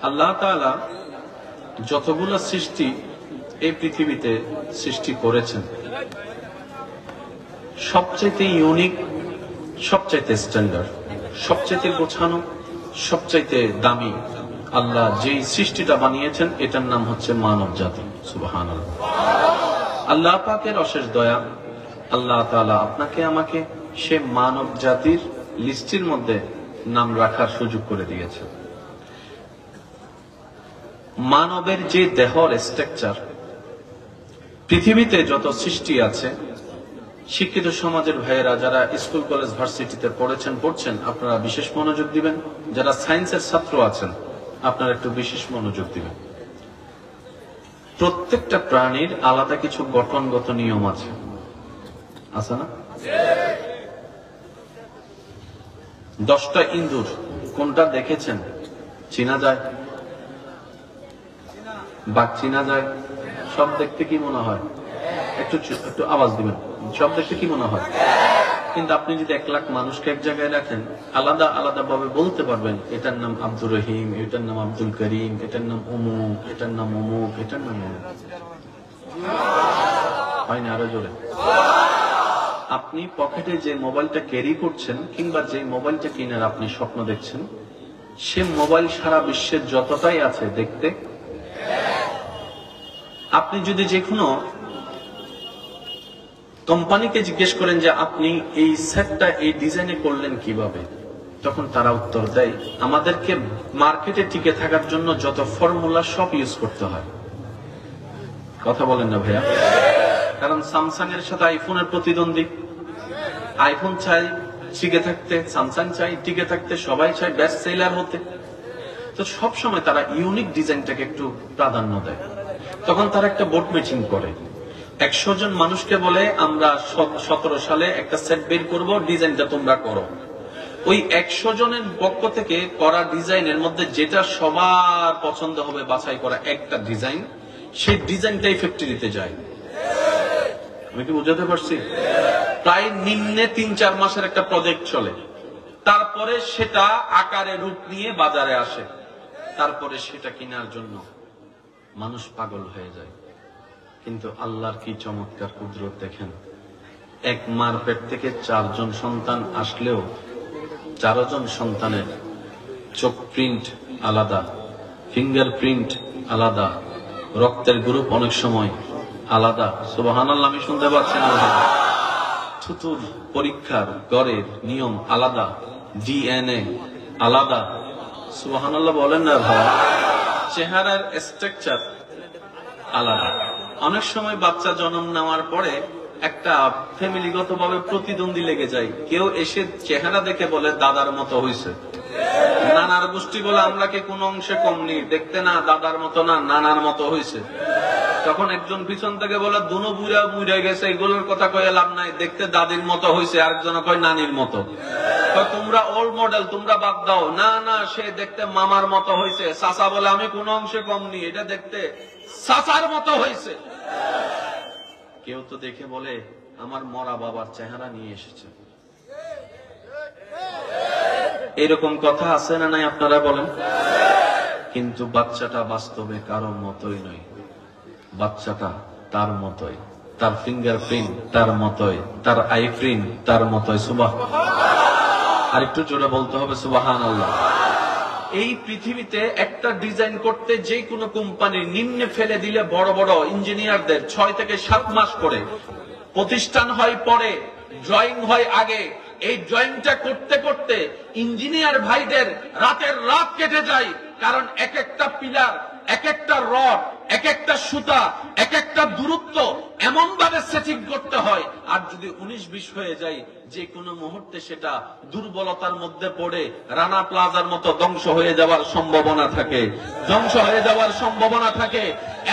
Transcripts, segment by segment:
আল্লাহ তাআলা যতগুলো সৃষ্টি এই পৃথিবীতে সৃষ্টি করেছেন, সবচাইতে ইউনিক, সবচাইতে স্ট্যান্ডার্ড, সবচাইতে গোছানো, সবচাইতে দামি আল্লাহ যেই সৃষ্টিটা বানিয়েছেন এটার নাম হচ্ছে মানব জাতি। সুবহানাল্লাহ। আল্লাহ পাকের অশেষ দয়া, আল্লাহ তাআলা আপনাকে আমাকে সে মানব জাতির লিস্টের মধ্যে নাম রাখার সুযোগ করে দিয়েছে। মানবের যে দেহর স্ট্রাকচার, পৃথিবীতে যত সৃষ্টি আছে, শিক্ষিত সমাজের ভাইয়েরা যারা স্কুল কলেজ ভার্সিটিতে পড়ছেন আপনারা বিশেষ মনোযোগ দিবেন। যারা সায়েন্সের ছাত্র আছেন আপনারা একটু বিশেষ মনোযোগ দিবেন। প্রত্যেকটা প্রাণীর আলাদা কিছু গঠনগত নিয়ম আছে না? 10টা ইঁদুর কোনটা দেখেছেন? চিনা যায়? বাঘ চিনা যায়? সব দেখতে কি মনে হয়? একটু আওয়াজ দিবেন। সব দেখতে কি মনে হয়? কিন্তু আপনি যদি 1 লাখ মানুষকে এক জায়গায় রাখেন, আলাদা আলাদা ভাবে বলতে পারবেন এটার নাম আব্দুর রহিম, এটার নাম আব্দুল করিম, এটার নাম অমুক, এটার নাম অমুক, এটার নাম অমুক। হয় না? আরো জোরে। আপনি পকেটে যে মোবাইলটা ক্যারি করছেন কিংবা যে মোবাইলটা কিনার আপনি স্বপ্ন দেখছেন, সে মোবাইল সারা বিশ্বের যতটাই আছে দেখতে, আপনি যদি যে কোনো কোম্পানিকে জিজ্ঞেস করেন যে আপনি এই সেটটা এই ডিজাইনে করলেন কিভাবে, তখন তারা উত্তর দেয় আমাদেরকে মার্কেটে টিকে থাকার জন্য যত ফর্মুলা সব ইউজ করতে হয়। কথা বলেন না ভাইয়া? কারণ স্যামসাং এর সাথে আইফোনের প্রতিদ্বন্দ্বী। আইফোন চাই টিকে থাকতে, স্যামসাং চাই টিকে থাকতে, সবাই চাই বেস্ট সেলার হতে। তো সবসময় তারা ইউনিক ডিজাইনটাকে একটু প্রাধান্য দেয়। তখন তারা একটা বোর্ড মিটিং করে, 100 জন মানুষকে বলে আমরা 17 সালে একটা সেট বের করব, ডিজাইনটা তোমরা করো। ওই 100 জনের পক্ষ থেকে করা ডিজাইনের মধ্যে যেটা সবার পছন্দ হবে বাছাই করা একটা ডিজাইন, সেই ডিজাইনটাই ফ্যাক্টরিতে যায়। আমি কি বুঝাতে পারছি? প্রায় নিম্নে 3-4 মাসের একটা প্রজেক্ট চলে, তারপরে সেটা আকারে রূপ নিয়ে বাজারে আসে, তারপরে সেটা কেনার জন্য মানুষ পাগল হয়ে যায়। কিন্তু আল্লাহর কি চমৎকার কুদরত দেখেন। এক মার পেট থেকে 4 জন সন্তান আসলেও 4 জন সন্তানের চোখ প্রিন্ট আলাদা, ফিঙ্গার প্রিন্ট আলাদা, রক্তের গ্রুপ অনেক সময় আলাদা। সুবহানাল্লাহ। আমি শুনতে পাচ্ছি না? থুতুর পরীক্ষার গড়ের নিয়ম আলাদা, ডিএনএ আলাদা। সুবহানাল্লাহ বলেন না ভাই? চেহারার স্ট্রাকচার আলাদা। অনেক সময় বাচ্চা জন্ম নেওয়ার পরে একটা ফ্যামিলিগতভাবে প্রতিদ্বন্দ্বী লেগে যায়। কেউ এসে চেহারা দেখে বলে দাদার মতো হইছে, নানার গোষ্ঠী বলে আমরা কি কোন অংশে কম নেই, দেখতে না দাদার মতো না নানার মতো হইছে। তখন একজন পিছন থেকে বলে দুনো বুড়া বুড়ে গেছে, এগুলোর কথা কয়ে লাভ নাই, দেখতে দাদির মতো হইছে। আরেকজন কয় নানির মতো। তোমরা ওল্ড মডেল, তোমরা বাদ দাও। না না, সে দেখতে মামার মতো হইছে। চাচা বলে আমি কোন অংশে কম নেই, এটা দেখতে চাচার মতো হইছে। কেউ তো দেখে বলে আমার মরা বাবার চেহারা নিয়ে এসেছে। এরকম কথা আছে না নাই আপনারা বলেন? কিন্তু বাচ্চাটা বাস্তবে কারোর মতোই নয়। বাচ্চাটা তার মতোই, তার ফিঙ্গার প্রিন্ট তার মতোই, তার আই প্রিন্ট তার মতোই। আর একটু জোরে বলতে হবে সুবহানাল্লাহ। এই পৃথিবীতে একটা ডিজাইন করতে যে কোনো কোম্পানির নিম্নে ফেলে দিলে বড় বড় ইঞ্জিনিয়ারদের 6 থেকে 7 মাস করে প্রতিষ্ঠান হয়, পরে ড্রয়িং হয় আগে। এই ড্রয়িংটা করতে করতে ইঞ্জিনিয়ার ভাইদের রাতের রাত কেটে যায়। কারণ এক একটা পিলার, এক একটা রড, এক একটা সুতা, এক একটা দূরত্ব এমন ভাবে সেটিং করতে হয়। আর যদি 19-20 হয়ে যায়, যে কোনো মুহূর্তে সেটা দুর্বলতার মধ্যে পড়ে রানা প্লাজার মতো ধ্বংস হয়ে যাওয়ার সম্ভাবনা থাকে,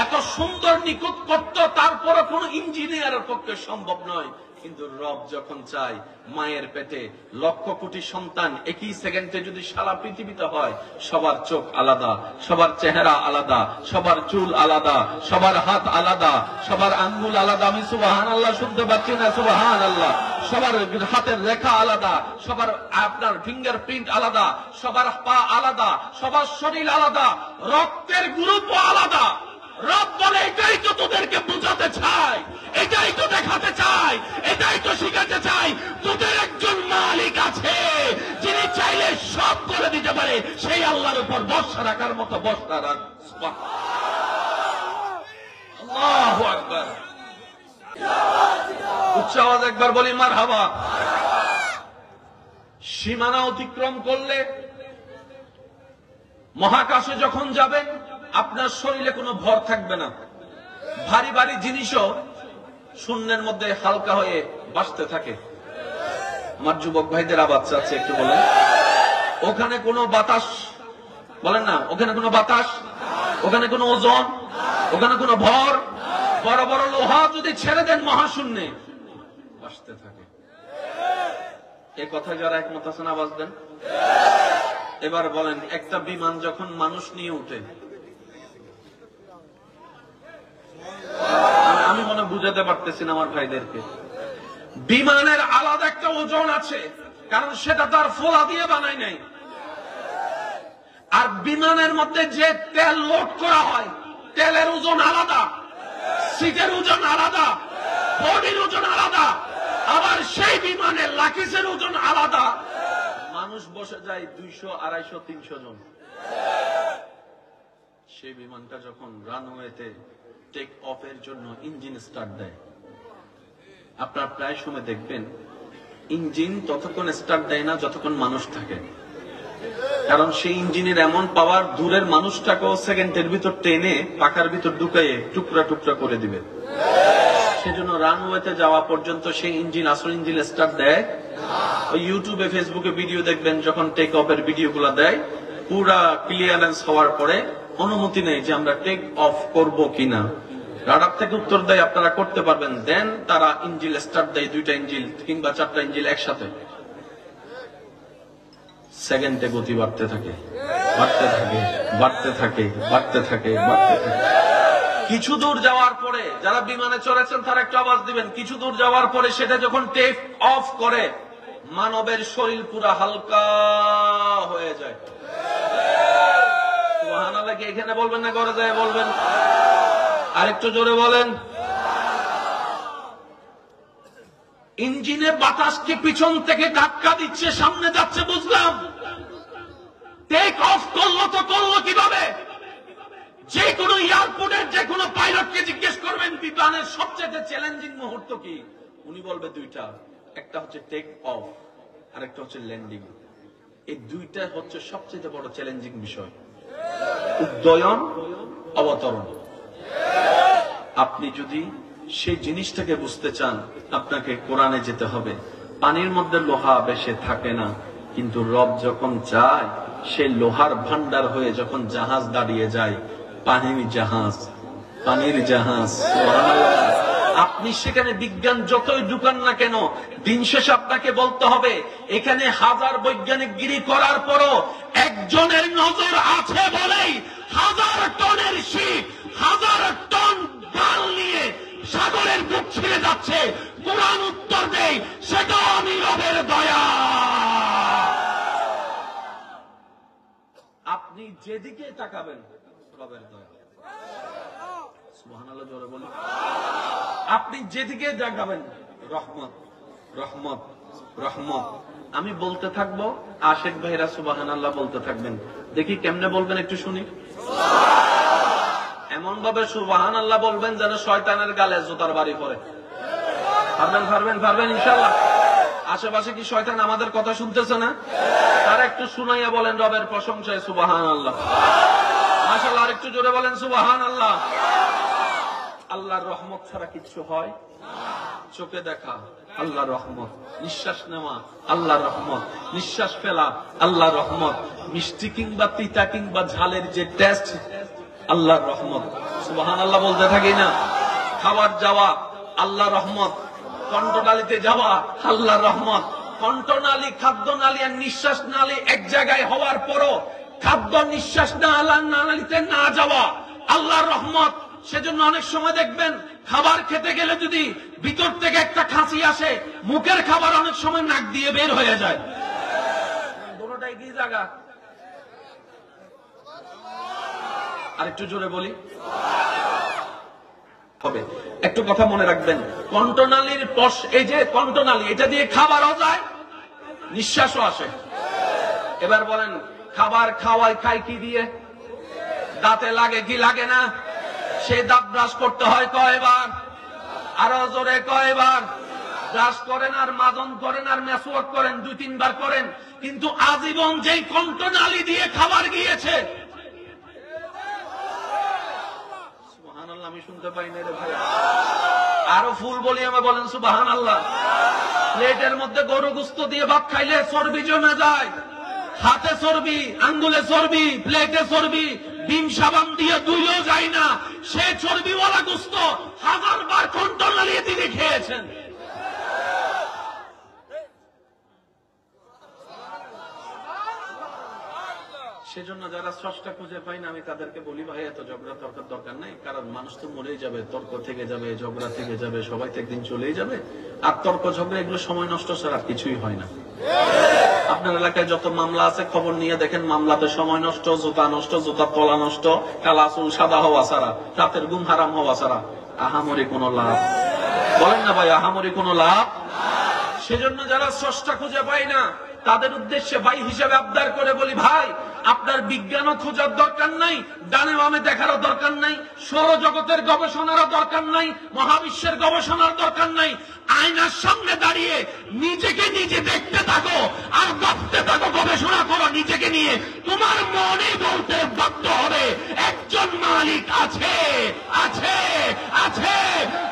এত সুন্দর নিখুঁত করত, তারপরে কোন ইঞ্জিনিয়ারের পক্ষে সম্ভব নয়। কিন্তু রব যখন চায়, মায়ের পেটে 1,00,000 কোটি সন্তান একই সেকেন্ডে যদি সারা পৃথিবীতে হয়, সবার চোখ আলাদা, সবার চেহারা আলাদা, সবার চুল আলাদা, সবার হাত আলাদা, সবার আঙ্গুল আলাদা। আমি সুবহানাল্লাহ শুনতে পাচ্ছি না? সুবহানাল্লাহ। সবার হাতের রেখা আলাদা, সবার আপনার ফিঙ্গারপ্রিন্ট আলাদা, সবার পা আলাদা, সবার শরীর আলাদা, রক্তের গ্রুপও আলাদা। রব বলে এটাই তো তোদেরকে বুঝাতে চাই, এটাই তো দেখাতে চাই, এটাই তো শিখাতে চাই, তোদের একজন মালিক আছে যিনি চাইলে সব করে দিতে পারে, সেই আল্লাহর উপর ভরসা রাখার মতো ভরসা রাখ। আল্লাহু আকবার। উচ্চ আওয়াজ একবার বলি মারহাবা। সীমানা অতিক্রম করলে মহাকাশে যখন যাবেন আপনার শরীরে কোনো ভর থাকবে না, ভারী ভারী জিনিসও শূন্যের মধ্যে হালকা হয়ে ভাসতে থাকে। আমার যুবক ভাইদের আওয়াজ আছে একটু বলেন, ওখানে কোনো বাতাস, বলেন না, ওখানে কোনো বাতাস, ওখানে কোনো ওজন, ওখানে কোনো ভর, বড় বড় লোহা যদি ছেড়ে দেন মহাশূন্যে ভাসতে থাকে। এ কথা যারা একমত আছেন আওয়াজ দেন। এবার বলেন, একটা বিমান যখন মানুষ নিয়ে উঠে, আমি মনে বুঝাতে পারতেছি না আমার ভাইদেরকে, বিমানের আলাদা একটা ওজন আছে, কারণ সেটা তার ফোলা দিয়ে বানায় নাই। আর বিমানের মধ্যে যে তেল লোড করা হয়, তেলের ওজন আলাদা, সিটের ওজন আলাদা, বডির ওজন আলাদা, আবার সেই বিমানের লাকিসের ওজন আলাদা। মানুষ বসে যায় 200, 250, 300 জন। সেই বিমানটা যখন রানওয়েতে টেক অফের জন্য ইঞ্জিন স্টার্ট দেয়, আপনার প্রায় সময় দেখবেন ইঞ্জিন ততক্ষণ স্টার্ট দেয় না যতক্ষণ মানুষ থাকে, কারণ সেই ইঞ্জিনের এমন পাওয়ার দূরের মানুষটাকেও সেকেন্ডের ভিতর টেনে পাকার ভিতর ঢুকাইয়ে টুকরা টুকরা করে দিবে। সেজন্য রানওয়েতে যাওয়া পর্যন্ত সেই ইঞ্জিন, আসল ইঞ্জিন স্টার্ট দেয়। ওই ইউটিউবে ফেসবুকে ভিডিও দেখবেন, যখন টেক অফের ভিডিও গুলা দেয়, পুরা ক্লিয়ারেন্স হওয়ার পরে অনুমতি নেই যে আমরা টেক অফ করব কিনা। রাডার থেকে উত্তর দেয় আপনারা করতে পারবেন, দেন তারা ইঞ্জিন স্টার্ট দেয়, 2টা ইঞ্জিন কিংবা 4টা ইঞ্জিন একসাথে। সেকেন্ডে গতি বাড়তে থাকে, বাড়তে থাকে, বাড়তে থাকে, বাড়তে থাকে, বাড়তে থাকে। কিছু দূর যাওয়ার পরে, যারা বিমানে চড়েছেন তারা একটু আওয়াজ দিবেন, কিছু দূর যাওয়ার পরে সেটা যখন টেক অফ করে, মানবের শরীর পুরা হালকা হয়ে যায়। সুবহানাল্লাহ কি এখানে বলবেন না ঘরে যায় বলবেন? আরেকটু জোরে বলেন। ইঞ্জিনে বাতাসকে পিছন থেকে ধাক্কা দিচ্ছে, সামনে যাচ্ছে বুঝলাম, টেক অফ করলো তো করলো কিভাবে? যে কোনো এয়ারপোর্টের যে কোনো পাইলটকে জিজ্ঞেস করবেন বিমানের সবচেয়ে চ্যালেঞ্জিং মুহূর্ত কি, উনি বলবে 2টা, একটা হচ্ছে টেক অফ আর একটা হচ্ছে ল্যান্ডিং। এই 2টা হচ্ছে সবচেয়ে বড় চ্যালেঞ্জিং বিষয়, উড্ডয়ন, অবতরণ। আপনি যদি সেই জিনিসটাকে বুঝতে চান, আপনাকে কোরআনে যেতে হবে। পানির মধ্যে লোহা বেশি থাকে না, কিন্তু রব যখন চায় সে লোহার ভান্ডার হয়ে যখন জাহাজ দাঁড়িয়ে যায়, পানির জাহাজ, পানির জাহাজ। আপনি সেখানে বিজ্ঞান যতই ঢুকান না কেন, দিন শেষে আপনাকে বলতে হবে এখানে 1000 বৈজ্ঞানিক গিরি করার পরও একজনের নজর আছে বলেই 1000 টনের শিপ, 1000 টন বাল নিয়ে সাগরের বুক ছিঁড়ে যাচ্ছে। কোরআন উত্তর দেয়, সেটাও আমি রবের দয়া। আপনি যেদিকে তাকাবেন রবের দয়া। সুবহানাল্লাহ জোরে বলি। আপনি যেদিকে তাকাবেন রহমত, রহমত, রহমত। আমি বলতে থাকবো, আশেক ভাইরা সুবহানাল্লাহ বলতে থাকবেন। দেখি কেমনে বলবেন একটু শুনি। এমন ভাবে সুবহানাল্লাহ বলবেন যেন শয়তানের গালে জুতার বাড়ি পড়ে। পারবেন পারবেন পারবেন ইনশাআল্লাহ। আশেপাশে কি শয়তান আমাদের কথা শুনতেছে না? তারা একটু শুনাইয়া বলেন রবের প্রশংসায় সুবহানাল্লাহ। মাশাআল্লাহ, আরেকটু জোরে বলেন সুবহানাল্লাহ। আল্লাহর রহমত ছাড়া কিছু হয়? চোখে দেখা আল্লাহর রহমত, নিঃশ্বাস নেওয়া আল্লাহর রহমত, নিঃশ্বাস ফেলা আল্লাহর রহমত, মিষ্টি কিংবা তিতা কিংবা ঝালের যে টেস্ট আল্লাহর রহমত। সুবহানাল্লাহ বলতে থাকি না? খাবার যাওয়া আল্লাহর রহমত, কণ্ঠনালীতে যাওয়া আল্লাহর রহমত। কণ্ঠনালী, খাদ্যনালী আর নিঃশ্বাস নালী এক জায়গায় হওয়ার পরও খাদ্য নিঃশ্বাস নালীতে না যাওয়া আল্লাহর রহমত। সেজন্য অনেক সময় দেখবেন খাবার খেতে গেলে যদি ভিতর থেকে একটা খাসি আসে, মুখের খাবার অনেক সময় নাক দিয়ে বের হয়ে যায়। দুটোটাই কি জায়গা? আর একটু জোরে বলি হবে। একটু কথা মনে রাখবেন, কণ্ঠনালীর পশ, এই যে কণ্ঠনালী, এটা দিয়ে খাবারও যায়, নিঃশ্বাসও আসে। এবার বলেন, খাবার খাই কি দিয়ে? দাঁতে লাগে কি লাগে না? সেই দাঁত ব্রাশ করতে হয় কয়বার? আরো জোরে কয়বার? ব্রাশ করেন আর মাজন করেন আর মেসওয়াক করেন, 2-3 বার করেন, কিন্তু আজীবন যেই কণ্ঠনালী দিয়ে খাবার গিয়েছে, সুবহানাল্লাহ, আমি শুনতে পাই না রে ভাই, আরো ফুল বলি আমি, বলেন সুবহানাল্লাহ। প্লেটের মধ্যে গরু গোশত দিয়ে ভাত খাইলে চর্বি জমে যায়, হাতে চর্বি, আঙ্গুলে চর্বি, প্লেটে চর্বি, ডিম সাবান দিয়ে ধুইলেও যায় না, সে চর্বিওয়ালা গোশত 1000 বার কণ্ঠনালী দিয়ে খেয়েছেন। সেজন্য যারা স্রষ্টা খুঁজে পাই না, আমি তাদেরকে বলি, ভাই এত ঝগড়া তর্কের দরকার নাই, কারণ মানুষ তো মরেই যাবে, তর্ক থেকে যাবে, ঝগড়া থেকে যাবে, সবাই তো একদিন চলেই যাবে। আর তর্ক ঝগড়া এগুলো সময় নষ্ট ছাড়া কিছুই হয় না। আপনার এলাকায় যত মামলা আছে খবর নিয়ে দেখেন, মামলাতে সময় নষ্ট, জুতা নষ্ট, জুতার তলা নষ্ট, কালা চুল সাদা হওয়া ছাড়া, রাতের ঘুম হারাম হওয়া ছাড়া আহামরি কোনো লাভ, বলেন না ভাই, আহামরি কোনো লাভ। সেজন্য যারা স্রষ্টা খুঁজে পাই না, তাদের উদ্দেশ্যে ভাই হিসেবে আবদার করে বলি, ভাই আপনার বিজ্ঞানও খোঁজার দরকার নাই, ডানে বামে দেখারও দরকার নাই, সৌরজগতের গবেষণারও দরকার নাই, মহাবিশ্বের গবেষণার দরকার নাই। আয়নার সামনে দাঁড়িয়ে নিজেকে নিজে দেখতে থাকো আর ভাবতে থাকো, গবেষণা করো নিজেকে নিয়ে। তোমার মনে বলতে বাধ্য হবে একজন মালিক আছে, আছে, আছে।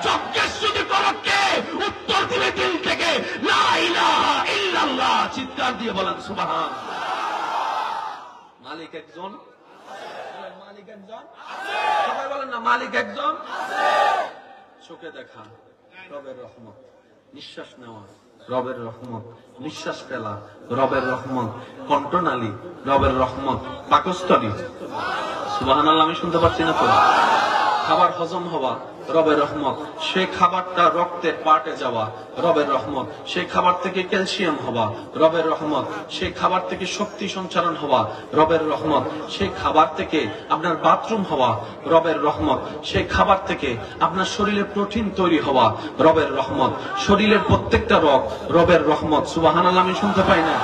যজ্ঞের শুধু করো কে? উত্তর দিবে দিল থেকে, লা ইলাহা ইল্লাল্লাহ। চিৎকার দিয়ে বলেন সুবহান। মালিক একজন, মালিক একজন, সবাই বলেন না, মালিক একজন। চোখে দেখা রবের রহমত, নিঃশ্বাস নেওয়া রবের রহমত, নিঃশ্বাস ফেলা রবের রহমত, কণ্ঠনালী রবের রহমত, পাকস্থলী, সুবহানাল্লাহ, আমি শুনতে পাচ্ছি না তো, খাবার হজম হওয়া রবের রহমত, সেই খাবারটা রক্তের পার্টে যাওয়া রবের রহমত, সেই খাবার থেকে ক্যালসিয়াম হওয়া রবের রহমত, সেই খাবার থেকে শক্তি সঞ্চারণ হওয়া রবের রহমত, সেই খাবার থেকে আপনার বাথরুম হওয়া রবের রহমত, সেই খাবার থেকে আপনার শরীরে প্রোটিন তৈরি হওয়া রবের রহমত, শরীরের প্রত্যেকটা রগ রবের রহমত, সুবহানাল্লাহ, আমি শুনতে পাই না,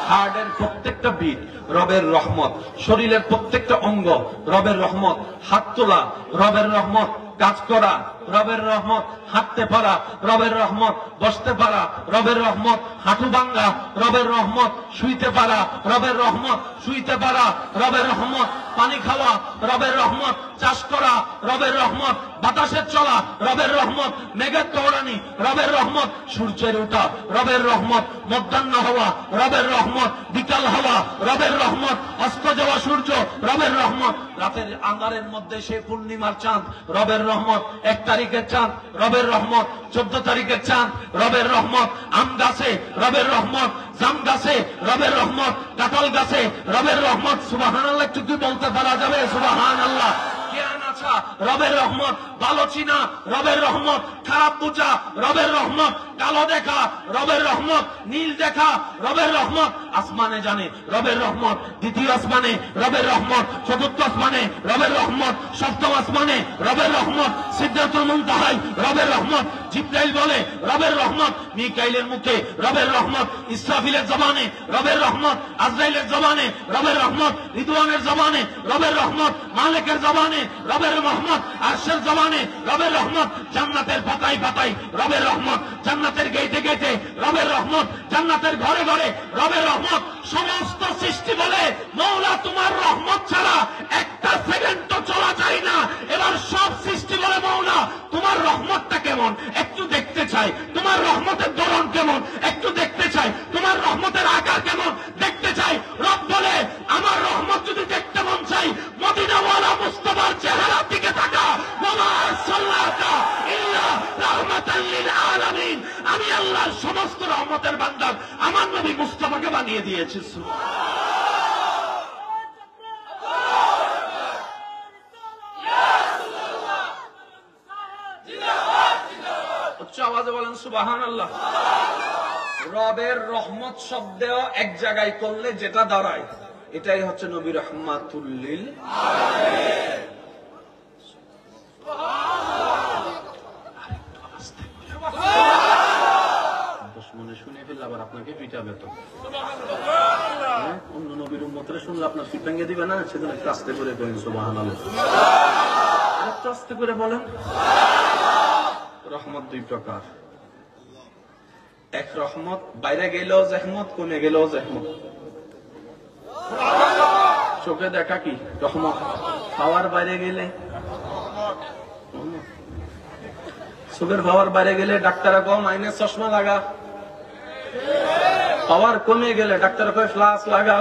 হার্টের প্রত্যেকটা বিট রবের রহমত, শরীরের প্রত্যেকটা অঙ্গ রবের রহমত, হাত তোলা রবের রহমত, কাজ করা রবের রহমত, হাঁটতে পারা রবের রহমত, বসতে পারা রবের রহমত, হাঁটু ভাঙ্গা রবের রহমত, শুইতে পারা রবের রহমত, শুইতে পারা রবের রহমত, পানি খাওয়া রবের রহমত, চাষ করা রবের রহমত, বাতাসের চলা রবের রহমত, মেঘের দৌড়ানি রবের রহমত, সূর্যের ওঠা রবের রহমত, মধ্যাহ্ন হওয়া রবের রহমত, বিকাল হওয়া রবের রহমত, অস্ত যাওয়া সূর্য রবের রহমত, রাতের আঁধারের মধ্যে সেই পূর্ণিমার চাঁদ রবের রহমত, 1 তারিখের চাঁদ রবের রহমত, 14 তারিখের চাঁদ রবের রহমত, আম গাছে রবের রহমত, জাম গাছে রবের রহমত, কাঁঠাল গাছে রবের রহমত, সুবহানাল্লাহ, একটু কি বলতে পারা যাবে? সুবহানাল্লাহ। জ্ঞান আছা রবের রহমত, ভালো চিনা রবের রহমত, খারাপ বুঝা রবের রহমত, কালো দেখা রবের রহমত, নীল দেখা রবের রহমত, আসমানে জানে রবের রহমত, দ্বিতীয় আসমানে রবের রহমত, চতুর্থ আসমানে রবের রহমত, সপ্তম আসমানে রবের রহমত, সিদরাতুল মুনতাহায় রবের রহমত, জিবরাইল বলে রবের রহমত, মিকাইলের মুখে রবের রহমত, ইসরাফিলের জবানে রবের রহমত, আজরাইলের জবানে রবের রহমত, রিদওয়ানের জবানে রবের রহমত, মালিকের জবানে রবের রহমত, আরশের জবানে রবের রহমত, জান্নাতের পাতায় পাতায় রবের রহমত, জান্নাতের গেটে গেটে রবের রহমত, জান্নাতের ঘরে ঘরে রবের রহমত। সমস্ত সৃষ্টি বলে, মওলা তোমার রহমত ছাড়া একটা সেকেন্ড তো চলা যায় না। এবার সব সৃষ্টি বলে, মওলা তোমার রহমতটা কেমন একটু দেখতে চাই, তোমার রহমতের ধরন কেমন একটু দেখতে চাই, তোমার রহমতের আকার কেমন দেখতে চাই। রব বলে, আমার রহমত যদি দেখতে মন চাই, মদিনাওয়ালা মুস্তাফার চেহারার দিকে তাকা। ওয়া সাল্লাল্লাহু ইল্লা রাহমাতাল লিল আলামিন। আমি আল্লাহর সমস্ত রহমতের ভান্ডার আমার নবী মুস্তাফাকে বানিয়ে দিয়েছি। আওয়াজে বলেন সুবহানাল্লাহ। রবের রহমত শব্দ এক জায়গায় করলে যেটা দাঁড়ায়, এটাই হচ্ছে নবী রাহমাতুল লিল আলামিন। দুশমনে শুনে ফেললে আবার আপনাকে পিটাবে তো। অন্য নবীর উম্মতরা শুনলে আপনার পিঠ ভেঙে দিবে না, সেজন্য একটু আস্তে করে বলেন সুবহানাল্লাহ। একটু আস্তে করে বলেন। রহমত দুই প্রকার, এক রহমত বাইরে গেলেও জহমত, কমে গেলেও জহমত। চোখে দেখা কি রহমত, পাওয়ার বাইরে গেলে, চোখের পাওয়ার বাইরে গেলে ডাক্তার কম আইনে চশমা লাগা, পাওয়ার কমে গেলে ডাক্তার কয় ফ্লাস লাগা।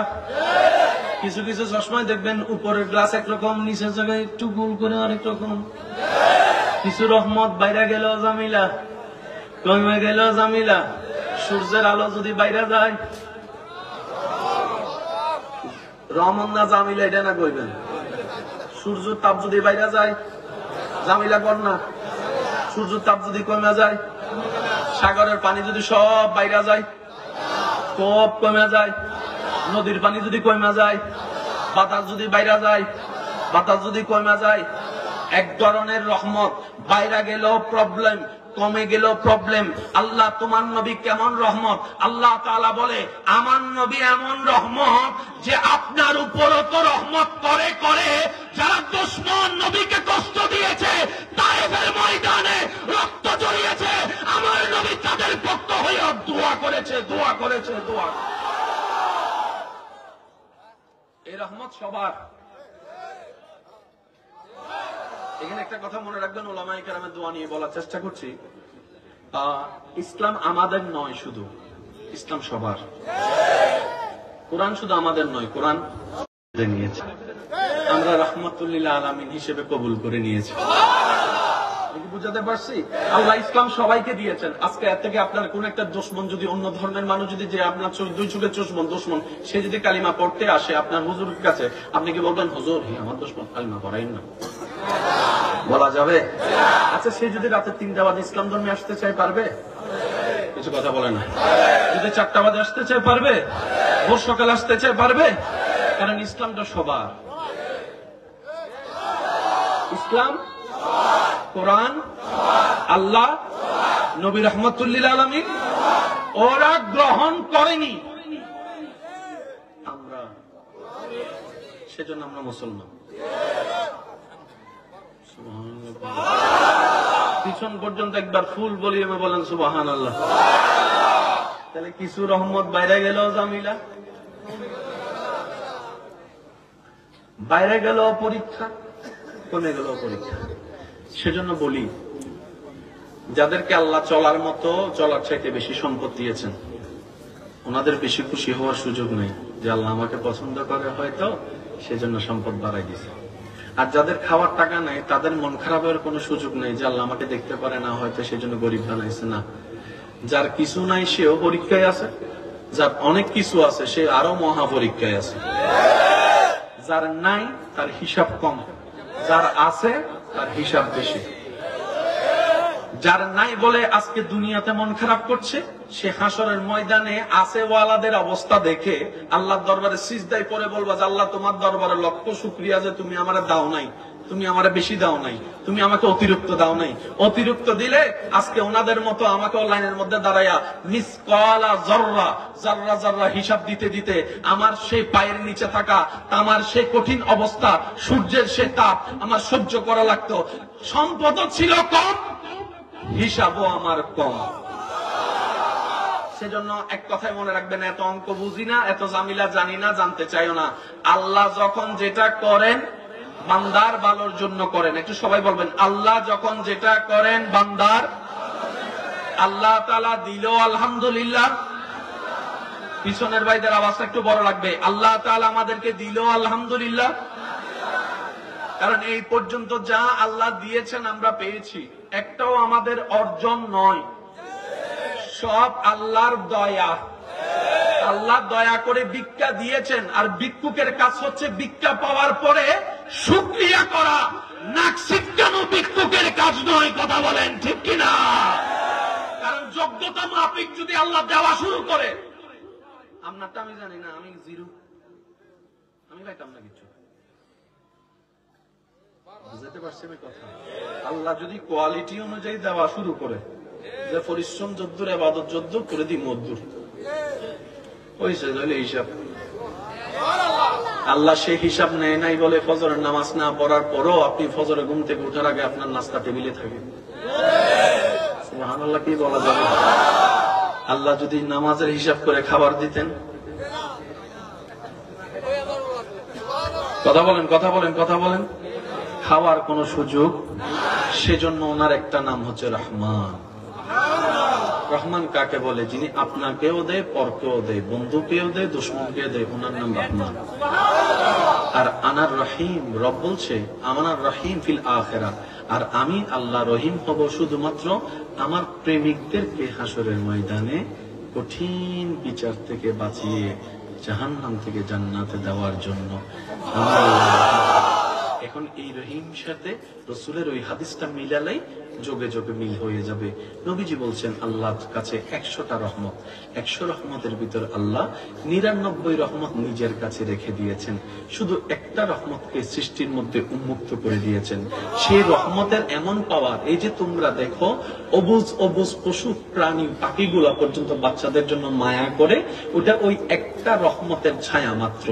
কিছু কিছু চশমায় দেখবেন উপরের গ্লাস একরকম, নিচের জায়গায় একটু গোল করে আরেক রকম। কিছু রহমত বাইরে গেল জামিলা, কমে গেল জামিলা। সূর্যের আলো যদি বাইরে যায়, রহমত না জামিলা এটা না কইবেন। সূর্যের তাপ যদি বাইরে যায়, জামিলা কর না। সূর্যের তাপ যদি কমে যায়, সাগরের পানি যদি সব বাইরে যায়, সব কমে যায়। নদীর পানি যদি কমে যায়, বাতাস যদি বাইরে যায়, বাতাস যদি কমে যায়। এক ধরনের রহমত, বাইরে গেল প্রবলেম, কমে গেল প্রবলেম। আল্লাহ তোমার নবী কেমন রহমত? আল্লাহ তাআলা বলে আমার নবী এমন রহমত যে আপনার উপরও তো রহমত করে করে যারা দুশমন নবীকে কষ্ট দিয়েছে, তায়েফের ময়দানে রক্ত ঝরিয়েছে, আমার নবী তাদের পক্ষ হয়ে দোয়া করেছে, দোয়া করেছে, দোয়া। এই রহমত সবার। এখানে একটা কথা মনে রাখবেন, উলামায়ে কেরামের দোয়া নিয়ে বলার চেষ্টা করছি। ইসলাম আমাদের নয় শুধু, ইসলাম সবার। কোরআন শুধু আমাদের নয়, কোরআন নিয়েছে, আমরা রাহমাতুল লিল আলামিন হিসেবে কবুল করে নিয়েছি। বুঝাতে পারছি? আল্লাহ ইসলাম সবাইকে দিয়েছেন। আজকে এর থেকে আপনার কোন একটা দুশমন যদি, অন্য ধর্মের মানুষ যদি, যে আপনার দুই যুগের দুশমন, সে যদি কালিমা পড়তে আসে আপনার হুজুরের কাছে, আপনি কি বলবেন হুজুর আমার দুশমন, কালিমা পড়াইন না? বলা যাবে? আচ্ছা, সে যদি রাতে 3টা বাজে ইসলাম ধর্মে আসতে চায়, পারবে? কিছু কথা বলে না। যদি 4টা বাজে আসতে চায়, পারবে? ভোর সকাল আসতে চায়, পারবে? কারণ ইসলামটা সবার। ইসলাম, কোরআন, আল্লাহ, নবী রাহমাতুল লিল আলামিন, ওরা গ্রহণ করেনি, আমরা, সেজন্য আমরা মুসলমান। পিছন পর্যন্ত একবার ফুল বলিয়ে বলেন সুবহানাল্লাহ। তাহলে কিছু রহমত বাইরে গেল জামিলা, বাইরে গেল পরীক্ষা, কমে গেল পরীক্ষা। সেজন্য বলি, যাদেরকে আল্লাহ চলার মতো, চলার চাইতে বেশি সম্পদ দিয়েছেন, ওনাদের বেশি খুশি হওয়ার সুযোগ নেই যে আল্লাহ আমাকে পছন্দ করে হয়তো সেজন্য সম্পদ বাড়াই দিয়েছে। আর যাদের খাওয়ার টাকা নেই, তাদের মন খারাপের কোনো সুযোগ নেই যে আল্লাহ আমাকে দেখতে পারে না হয়তো সেজন্য গরিব বানাইছে না। যার কিছু নাই সেও পরীক্ষায় আছে, যার অনেক কিছু আছে সে আরো মহা পরীক্ষায় আছে। যার নাই তার হিসাব কম, যার আছে তার হিসাব বেশি। যার নাই বলে আজকে দুনিয়াতে মন খারাপ করছে, সে হাসরের ময়দানে আছে ওয়ালাদের অবস্থা দেখে আল্লাহর দরবারে সিজদায় পড়ে বলবা যে আল্লাহ তোমার দরবারে লক্ষ শুকরিয়া যে তুমি আমারে দাও নাই, তুমি আমারে বেশি দাও নাই, তুমি আমাকে অতিরিক্ত দাও নাই। অতিরিক্ত দিলে আজকে ওনাদের মতো আমাকে লাইনের মধ্যে দাঁড়াইয়া মিসকালা যাররা, যাররা যাররা হিসাব দিতে দিতে আমার সেই পায়ের নিচে থাকা আমার সেই কঠিন অবস্থা, সূর্যের সে তাপ আমার সহ্য করা লাগতো। সম্পদও ছিল কম, হিসাবও আমার কম। সেজন্য এক কথায় মনে রাখবেন, এত অঙ্ক বুঝি না, এত জামিলা জানি না, জানতে চাইও না। আল্লাহ যখন যেটা করেন বান্দার ভালোর জন্য করেন। একটু সবাই বলবেন, আল্লাহ যখন যেটা করেন বান্দার। আল্লাহ তাআলা দিল আলহামদুলিল্লাহ। পিছনের ভাইদের আওয়াজটা একটু বড় লাগবে। আল্লাহ তাআলা আমাদেরকে দিল আলহামদুলিল্লাহ। কারণ এই পর্যন্ত যা আল্লাহ দিয়েছেন আমরা পেয়েছি, একটাও আমাদের অর্জন নয়, সব আল্লাহর দয়া। আল্লাহ দয়া করে ভিক্ষা দিয়েছেন, আর ভিক্ষুকের কাজ হচ্ছে ভিক্ষা পাওয়ার পরে শুকরিয়া করা। নাক ছিটকানো ভিক্ষুকের কাজ নয়, কথা বলেন ঠিক কিনা? মাত্রা মাফিক যদি আল্লাহ দেওয়া শুরু করে, আপনারটা আমি জানি না, আমি জিরো, আমি পাইতাম না কিছু। বুঝতে পারছি আমি কথা? আল্লাহ যদি কোয়ালিটি অনুযায়ী দেওয়া শুরু করে, যে পরিশ্রম যদ্দুর ইবাদত যদ্দুর করে দি মদ্দুর হইছে, তাহলে হিসাব আল্লাহ সেই হিসাব নেয় নাই বলে ফজরের নামাজ না পড়ার পরও আপনি ফজরে ঘুম থেকে ওঠার আগে আপনার নাস্তা টেবিলে থাকে। সুবহানাল্লাহ কি বলা যাবে? আল্লাহ যদি নামাজের হিসাব করে খাবার দিতেন, কথা বলেন কথা বলেন কথা বলেন, খাওয়ার কোন সুযোগ, সেজন্য ওনার একটা নাম হচ্ছে রহমান। রহমান কাকে বলে? যিনি আপনাকেও দেয়, পরকেও দেয়, বন্ধুকেও দেয়, দুশ্মনকেও দেয়, ওনার নাম রহমান। আর আনার রহিম, রব বলছে আমানার রহিম ফিল আখিরাহ, আর আমি আল্লাহ রহিম হব শুধুমাত্র আমার প্রেমিকদেরকে হাসরের ময়দানে কঠিন বিচার থেকে বাঁচিয়ে জাহান্নাম থেকে জান্নাতে দেওয়ার জন্য। এখন এই রহিম সাথে রাসূলের ওই হাদিসটা মিলালেই যোগে যোগে মিল হয়ে যাবে। নবীজি বলছেন আল্লাহর কাছে 100টা রহমত, 100 রহমতের ভিতর আল্লাহ 99 রহমত নিজের কাছে রেখে দিয়েছেন, শুধু একটা রহমতকে সৃষ্টির মধ্যে উন্মুক্ত করে দিয়েছেন। সেই রহমতের এমন পাওয়ার, এই যে তোমরা দেখো অবুজ অবুজ পশু প্রাণী পাখিগুলা পর্যন্ত বাচ্চাদের জন্য মায়া করে, ওটা ওই একটা রহমতের ছায়া মাত্র।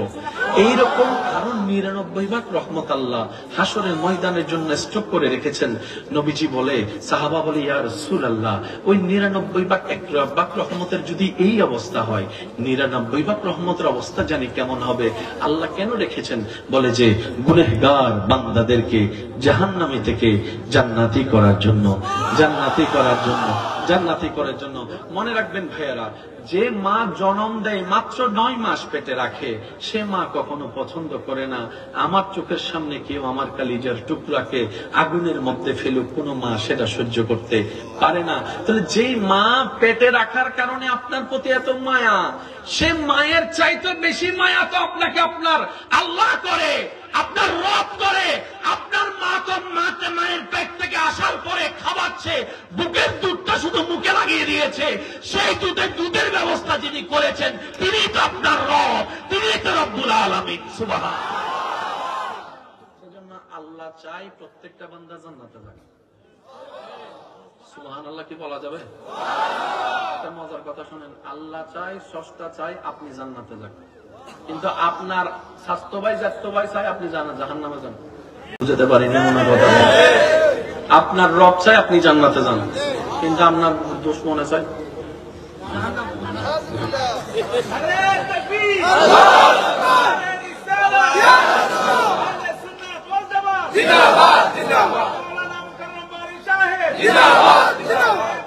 এইরকম আরো 99 ভাগ রহমত আল্লাহ হাসরের ময়দানের জন্য স্টক করে রেখেছেন। নবীজি বলে, সাহাবা বলে, ইয়া রাসূলুল্লাহ, ওই 99 ভাগ 1 ভাগ রহমতের যদি এই অবস্থা হয়, 99 ভাগ রহমতের অবস্থা জানি কেমন হবে। আল্লাহ কেন রেখেছেন? বলে যে গুনাহগার বান্দাদেরকে জাহান্নামী থেকে জান্নাতি করার জন্য, জান্নাতি করার জন্য, জান্নাতি করার জন্য। মনে রাখবেন ভাইয়েরা, যে মা জন্ম দেয় মাত্র 9 মাস পেটে রাখে, সে মা কখনো পছন্দ করে না আমার চোখের সামনে কেউ আমার কালিজার টুকরাকে আগুনের মধ্যে ফেলুক, কোনো মা সেটা সহ্য করতে পারে না। তাহলে যেই মা পেটে রাখার কারণে আপনার প্রতি এত মায়া, সে মায়ের চাইতে বেশি মায়া তো আপনাকে আপনার আল্লাহ করে, আপনার রব করে। আপনার মা তো মায়ের পেট থেকে আসার পরে খাওয়াচ্ছে, বুকের দুধটা শুধু মুখে লাগিয়ে দিয়েছে, সেই দুধের ব্যবস্থা যিনি করেছেন তিনি তো আপনার রব, তিনি তো রব্বুল আলামিন। সুবহানাল্লাহ। সেজন্য আল্লাহ চাই প্রত্যেকটা বান্দা জান্নাতে যাক। সুবহানাল্লাহ কি বলা যাবে? একটা মজার কথা শুনেন, আল্লাহ চাই, স্রষ্টা চাই আপনি জান্নাতে যান, কিন্তু আপনার স্বাস্থ্য ভাই জাত্য ভাই চাই আপনি জাহান্নামে যান। বুঝতে পারিনি মনে কথা? আপনার রব চাই আপনি জান্নাতে যান, কিন্তু আপনার দোষ মনে চাই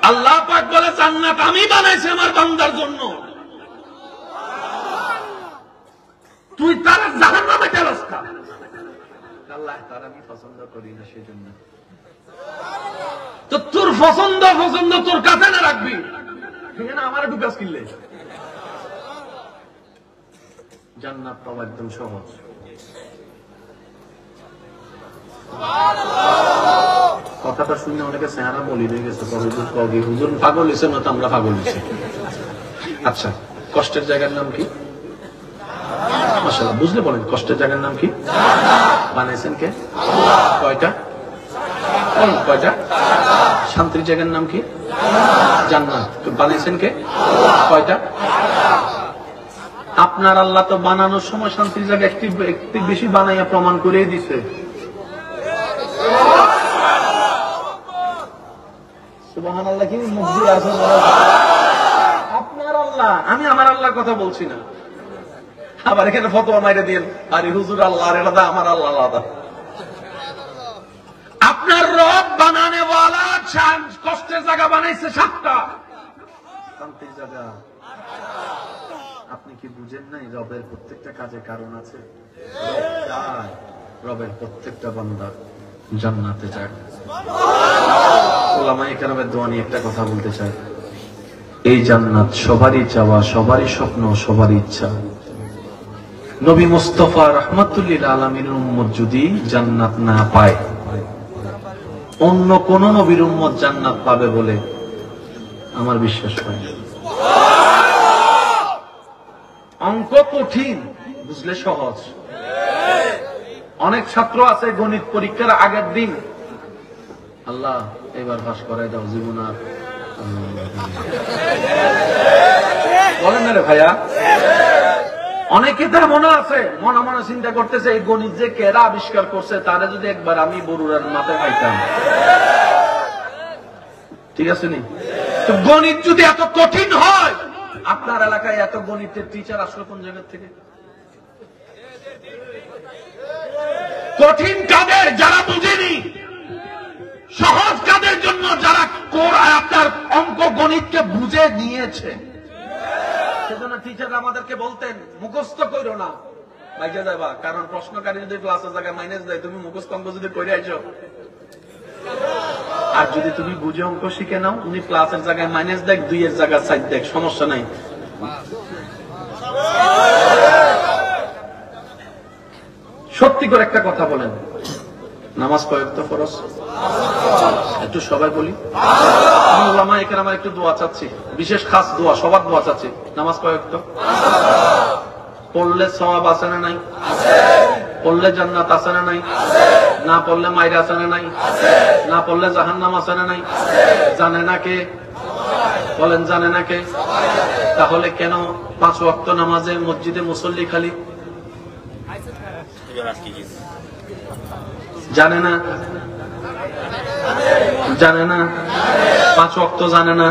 আল্লাহ পাক বলে জান্নাত আমি বানাইছি আমার বান্দার জন্য, তুই তারা জাহান্নামে ঠেলাস না। আল্লাহ তার আমি পছন্দ করি না, সেজন্য তো তোর পছন্দ তোর কাছে না রাখবি, এখানে আমার ঢুকাস কিনলে। জান্নাত পাওয়া একদম সহজ। কথাটা শুনে অনেকে চেহারা বলি হয়ে গেছে, হুজুর পাগল হয়েছে না তো আমরা পাগল হয়েছি। আচ্ছা, কষ্টের জায়গার নাম কি? মাশাআল্লাহ, বুঝলে বলেন কষ্টের জায়গার নাম কি? বানাইছেন কে? কয়টা? কয়টা? শান্তির জায়গার নাম কি? জান্নাত। বানাইছেন কে? কয়টা? আপনার আল্লাহ তো বানানোর সময় শান্তির জায়গা একটি বেশি বানাইয়া প্রমাণ করে দিছে। সুবহানাল্লাহ কি মুখ দিয়ে আসে আপনার আল্লাহ, আমি আমার আল্লাহর কথা বলছি না। আবার এখানে ফতোয়া মাইরে দিন, আরে হুজুর আল্লাহ আর এটা আমার আল্লাহ আলাদা। আপনার রব বানানেওয়ালা কষ্টের জায়গা বানাইছে 7টা, শান্তির জায়গা আপনি কি বুঝেন নাই? রবের প্রত্যেকটা কাজে কারণ আছে। রবের প্রত্যেকটা বান্দা জান্নাতে যায়। ওলামায়ে কেরামের দোয়া নিয়ে একটা কথা বলতে চাই, এই জান্নাত সবারই চাওয়া, সবারই স্বপ্ন, সবারই ইচ্ছা। নবী মুস্তাফা রাহমাতুল লিল আলামিনের উম্মত যদি জান্নাত না পায়, অন্য কোন নবীর উম্মত জান্নাত পাবে বলে আমার বিশ্বাস হয় না। অঙ্ক কঠিন, বুঝলে সহজ। অনেক ছাত্র আছে গণিত পরীক্ষার আগের দিন, আল্লাহ এবার পাস করাই দাও, জীবন আর বলেন না রে ভাইয়া। অনেকে তার মনে আছে, মনে মনে চিন্তা করতেছে এই গণিত যে কেরা আবিষ্কার করছে, তারা যদি একবার আমি বরুড়ার মাথায় পাইতাম। ঠিক আছে নি? তো গণিত যদি এত কঠিন হয়, আপনার এলাকায় এত গণিতের টিচার আসলো কোন জায়গা থেকে? কঠিন কাদের? যারা বুঝেনি। সহজ কাদের জন্য? যারা আপনার অঙ্ক গণিতকে বুঝে নিয়েছে। সেজন্য টিচার আমাদেরকে বলতেন মুখস্থ কইরো না, বাইজা যাবা, কারণ প্রশ্নকারী যদি ক্লাসের জায়গায় মাইনাস দেয়, তুমি মুখস্থ অঙ্ক যদি করে আইছো, আর যদি তুমি বুঝে অঙ্ক শিখে নাও, উনি ক্লাসের জায়গায় মাইনাস দেখ, 2 এর জায়গায় 4 দেখ, সমস্যা নাই। সত্যি করে একটা কথা বলেন, নামাজ কয় ওয়াক্ত ফরজ? একটু সবাই বলি। ওলামা এখানে আমার একটু দোয়া চাচ্ছি, বিশেষ খাস দোয়া, সবার দোয়া চাচ্ছি। নামাজ কয় ওয়াক্ত? পড়লে সওয়াব আছে না নাই? পড়লে জান্নাত আছে না নাই? না পড়লে মাইরা আছে না নাই? না পড়লে জাহান্নাম আছে না নাই? জানে না কে? বলেন জানে না কে? তাহলে কেন 5 ওয়াক্ত নামাজে মসজিদে মুসল্লি খালি? জানে না, জানে না, 5 ওয়াক্ত জানে না,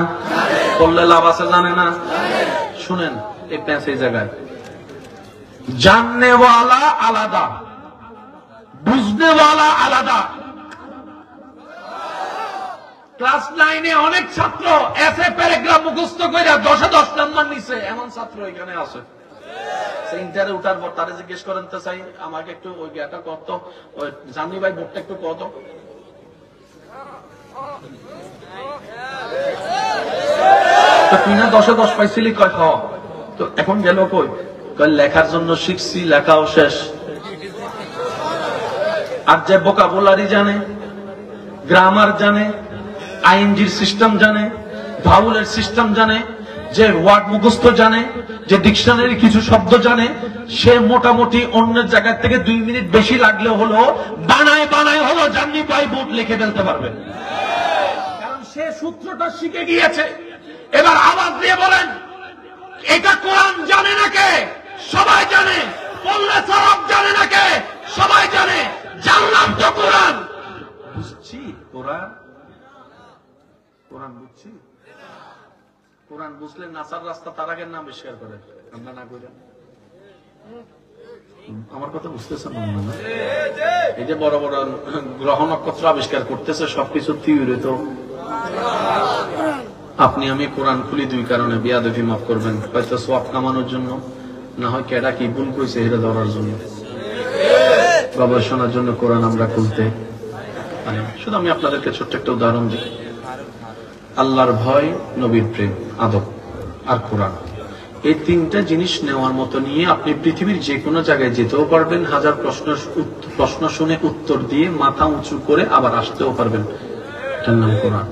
পড়লে লাভ আছে জানে না। শুনেন, এই প্যাঁচ এই জায়গায় জাননেওয়ালা আলাদা, বুঝনেওয়ালা আলাদা। ক্লাস 9-এ অনেক ছাত্র এসে প্যারাগ্রাফ মুখস্থ করে 10-10 নাম্বার নিছে, এমন ছাত্র এখানে আছে। ইন্টারে উঠার পর তারা জিজ্ঞেস করেন, তো চাই আমাকে একটু ওই জ্ঞাটা কত, জানি ভাই বোর্ডটা একটু কত। তুই না 10-10 পাইছিলি? কয় হ। তো এখন গেল কই? লেখার জন্য শিখছি, লেখাও শেষ। আর যে ভোকাবুলারি জানে, গ্রামার জানে, আইএনজির সিস্টেম জানে, ভাউলের সিস্টেম জানে, যে ওয়ার্ড মুখস্থ জানে, যে ডিকশনারি কিছু শব্দ জানে, সে মোটামুটি অন্যের জায়গা থেকে 2 মিনিট বেশি লাগলে হলো বানায় বানায় হলো জার্নি বাই বোর্ড লিখে ফেলতে পারবে, কারণ সে সূত্রটা শিখে গিয়েছে। এবার আওয়াজ দিয়ে বলেন, এটা কোরআন জানে না কে? সবাই জানে। পড়লে সওয়াব জানে না কে? সবাই জানে। জানলাম তো কোরআন, বুঝছি কোরআন, কোরআন বুঝছি। কোরআন বুঝলে নাসার রাস্তা তার আগের নাম আবিষ্কার করে, আমরা না করি। আমার কথা বুঝতেছেন না? এই যে বড় বড় গ্রহ নক্ষত্র আবিষ্কার করতেছে, সবকিছু থিওরি তো। আপনি আমি কোরআন খুলি 2 কারণে, বিয়াদবি মাফ করবেন, হয়তো সওয়াব কামানোর জন্য, না হয় কেডা কি ভুল কইছে এটা ধরার জন্য, গবেষণার জন্য কোরআন আমরা খুলতে পারি। শুধু আমি আপনাদেরকে ছোট্ট একটা উদাহরণ দিই। আল্লাহর ভয়, নবীর প্রেম, আদব আর কোরআন, এই 3টা জিনিস নেওয়ার মতো নিয়ে আপনি পৃথিবীর যে কোনো জায়গায় যেতেও পারবেন, 1000 প্রশ্ন শুনে উত্তর দিয়ে মাথা উঁচু করে আবার আসতেও পারবেন। এটার নাম কোরআন।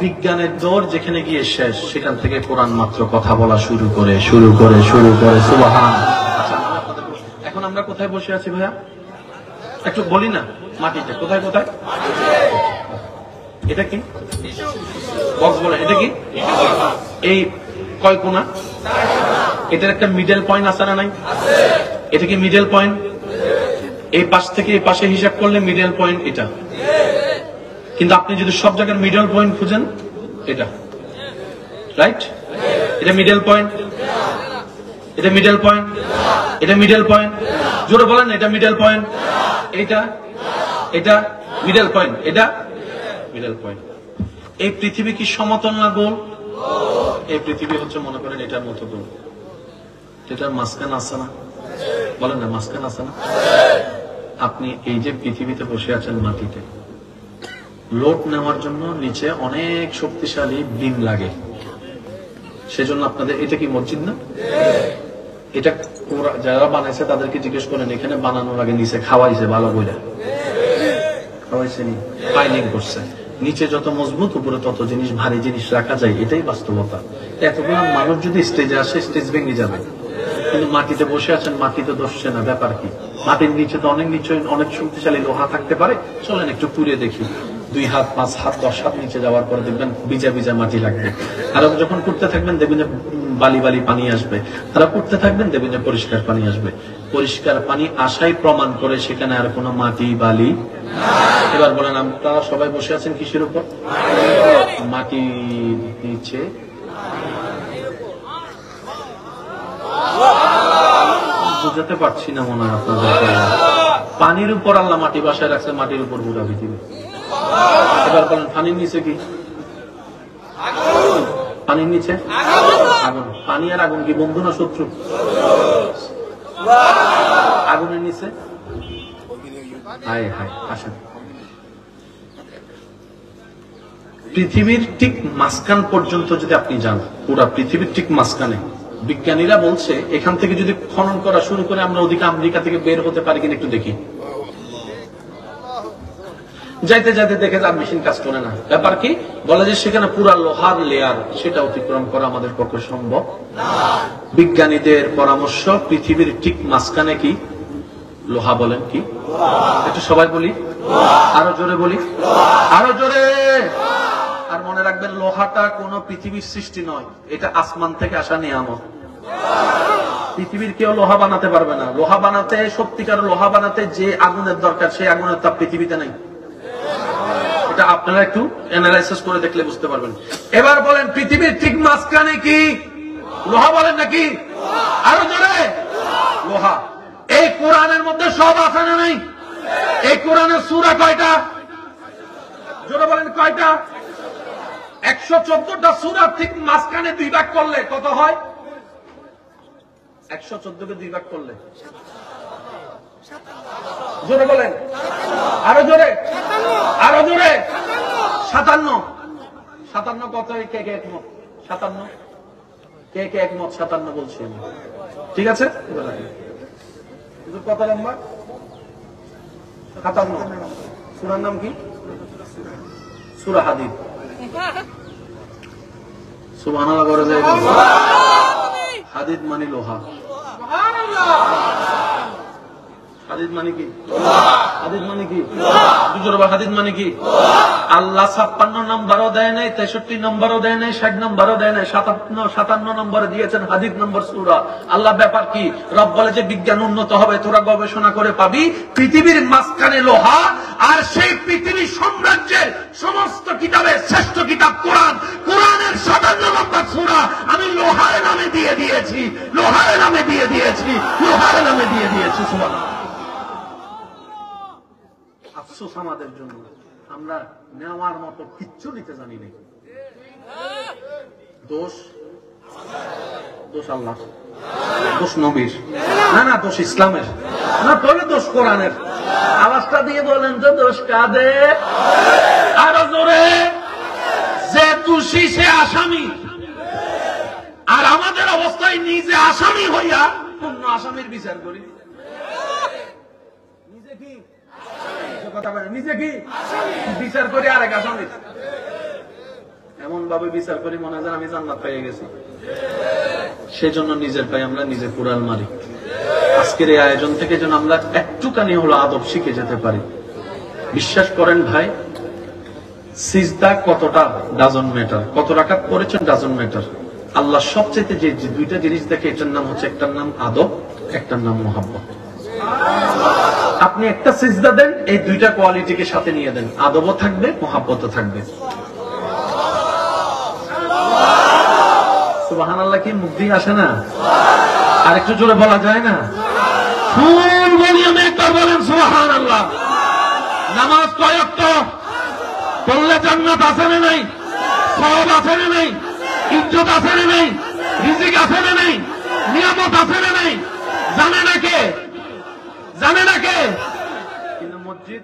বিজ্ঞানের দৌড় যেখানে গিয়ে শেষ, সেখান থেকে কোরআন মাত্র কথা বলা শুরু করে সুবহান। এখন আমরা কোথায় বসে আছি ভাইয়া? একটু বলি না, মাটিতে। কোথায় কোথায়? এটা কি বক্স বলে? এটা কি? এই কয় কোণা? এটার একটা মিডল পয়েন্ট আছে না নাই? এটা কি মিডল পয়েন্ট? এই পাশ থেকে এই পাশে হিসাব করলে মিডল পয়েন্ট এটা। কিন্তু আপনি যদি সব জায়গার মিডল পয়েন্ট খুঁজেন, এটা রাইট, এটা মিডল পয়েন্ট, এটা মিডল পয়েন্ট, এটা মিডল পয়েন্ট। জোরে বলেন, এটা মিডল পয়েন্ট, এটা এটা মিডল পয়েন্ট, এটা মিডল পয়েন্ট। এই পৃথিবী কি সমতল না গোল? এই পৃথিবী হচ্ছে, মনে করেন, এটার মতো গোল। এটার মাঝখান আছে না? বলেন না, মাঝখান আছে না? আপনি এই যে পৃথিবীতে বসে আছেন মাটিতে, লোড নেওয়ার জন্য নিচে অনেক শক্তিশালী বিম লাগে। সেজন্য আপনাদের, এটা কি মসজিদ না? এটা যারা বানাইছে তাদেরকে জিজ্ঞেস করেন, এখানে বানানোর আগে নিচে খাওয়াইছে ভালো করে? খাওয়াইছে নি? পাইলিং করছে। নিচে যত মজবুত উপরে তত জিনিস ভারী জিনিস রাখা যায়, এটাই বাস্তবতা। এতগুলো মানুষ যদি স্টেজে আসে স্টেজ ভেঙে যাবে, কিন্তু মাটিতে বসে আছেন, মাটিতে দোষছে না, ব্যাপার কি? মাটির নিচে তো অনেক নিচে অনেক শক্তিশালী লোহা থাকতে পারে, চলেন একটু পুড়ে দেখি। 2 হাত 5 হাত 10 হাত নিচে যাওয়ার পরে দেখবেন ভিজা ভিজা মাটি লাগবে। আর যখন করতে থাকবেন দেখবেন যে বালি বালি পানি আসবে, তারা করতে থাকবেন দেখবেন যে পরিষ্কার পানি আসবে। পরিষ্কার পানি আসাই প্রমাণ করে সেখানে আর কোনো মাটি বালি। এবার বলেন আপনারা সবাই বসে আছেন কিসের উপর? মাটি নিচে। বুঝাতে পারছি না মনে হয় আপনাদের। পানির উপর আল্লাহ মাটি বাসায় রাখছে, মাটির উপর পুরা পৃথিবী। এবার বলেন পানির নিচে কি? পানির নিচে আগুন। পানি আর আগুন কি বন্ধু না শত্রু? আগুনের নিচে হায় হায় আসেন। পৃথিবীর ঠিক মাঝখান পর্যন্ত যদি আপনি যান, পুরা পৃথিবীর ঠিক মাঝখানে, বিজ্ঞানীরা বলছে এখান থেকে যদি খনন করা শুরু করে আমরা ওদিকে আমেরিকা থেকে বের হতে পারি কিনা একটু দেখি। যাইতে যাইতে দেখে আর মেশিন কাজ করে না, ব্যাপার কি? বলে যে সেখানে পুরা লোহার লেয়ার, সেটা অতিক্রম করা আমাদের পক্ষে সম্ভব। বিজ্ঞানীদের পরামর্শ পৃথিবীর ঠিক মাঝখানে কি লোহা। বলেন কি? একটু সবাই বলি, আরো জোরে বলি, আরো জোরে। আর মনে রাখবেন লোহাটা কোন পৃথিবীর সৃষ্টি নয়, এটা আসমান থেকে আসা নিয়ামত। পৃথিবীর কেউ লোহা বানাতে পারবে না। লোহা বানাতে, সত্যিকার লোহা বানাতে যে আগুনের দরকার, সেই আগুনের তাপ পৃথিবীতে নেই। এটা আপনারা একটু অ্যানালাইসিস করে দেখলে বুঝতে পারবেন। এবার বলেন পৃথিবীর ঠিক মাঝখানে কি লোহা? বলেন নাকি? আরো জোরে, লোহা। এই কোরআনের মধ্যে সব আছে না নাই? এই কোরআনের সূরা কয়টা? জোরে বলেন কয়টা? 114টা সূরা। ঠিক মাঝখানে 2 ভাগ করলে কত হয়? 114কে 2 ভাগ করলে জোরে বলেন, আরো জোরে, আরো জোরে। 57। 57 কত? কে কে একমত? 57 কে কে একমত? 57 বলছি আমি, ঠিক আছে? কত লম্বা? 57। সূরার নাম কি? সূরা হাদীদ। সুবহানাল্লাহ করে যায়। হাদীদ মানে লোহা। হাদীদ মানে কি? হাদীদ মানে কি? হাদীদ মানে কি? আল্লাহ 56 নম্বরও দেয় নাই, 63 নম্বরও দেয় নাই, 60 নম্বরও দেয় নাই, 57 নম্বরে দিয়েছেন হাদীদ নম্বর সূরা। আল্লাহ ব্যাপার কি? রব বলে যে বিজ্ঞান উন্নত হবে, তোরা গবেষণা করে পাবি পৃথিবীর মাঝখানে লোহা। আর সেই পৃথিবীর সাম্রাজ্যের সমস্ত কিতাবের শ্রেষ্ঠ কিতাব কোরআন, কোরআনের 57 নম্বর সূরা আমি লোহার নামে দিয়ে দিয়েছি, লোহার নামে দিয়ে দিয়েছি, লোহার নামে দিয়ে দিয়েছি। সুবহানাল্লাহ। আফসোস আমাদের জন্য, আমরা নেওয়ার মতো কিচ্ছু নিতে জানি না। দোষ দোষ আল্লাহ, দোষ নবীর না, না দোষ ইসলামের না, তাহলে দোষ কোরআনের। আওয়াজটা দিয়ে বলেন তো দোষ কাদের? আরো জোরে। যে দোষী সে আসামি, আর আমাদের অবস্থায় নিজে আসামি হইয়া অন্য আসামির বিচার করি। নিজে কি কথা বলে? নিজে কি বিচার করি আরেক আসামির। এমন ভাবে বিচার করি মনে হয় আমি জান্নাত পেয়ে গেছি। সেজন্য নিজের পায়ে আমরা নিজে কুড়াল মারি। আজকের এই আয়োজন থেকে যেন আমরা একটুখানি হলো আদব শিখে যেতে পারি। বিশ্বাস করেন ভাই, সিজদা কতটা ডাজন্ট ম্যাটার, কত রাকাত করেছেন ডাজন্ট ম্যাটার। আল্লাহ সবচেয়ে যে 2টা জিনিস দেখে, এটার নাম হচ্ছে, একটার নাম আদব, একটার নাম মুহাব্বত। আপনি একটা সিজদা দেন, এই 2টা কোয়ালিটিকে সাথে নিয়ে দেন, আদবও থাকবে, মুহাব্বতও থাকবে। সুবহানাল্লাহ কি মুখ দিয়ে আসে না? আর একটু জোরে বলা যায় না? ফুল ভলিউমে একবার বলেন সুবহানাল্লাহ। নামাজ কয় ওয়াক্ত পড়লে জান্নাত আছে না নাই? সওয়াব আছে না নাই? ইজ্জত আছে না নাই? রিজিক আছে না নাই? নিয়ামত আছে না নাই? জানে না কে? জানে না কে? কিন্তু মসজিদ,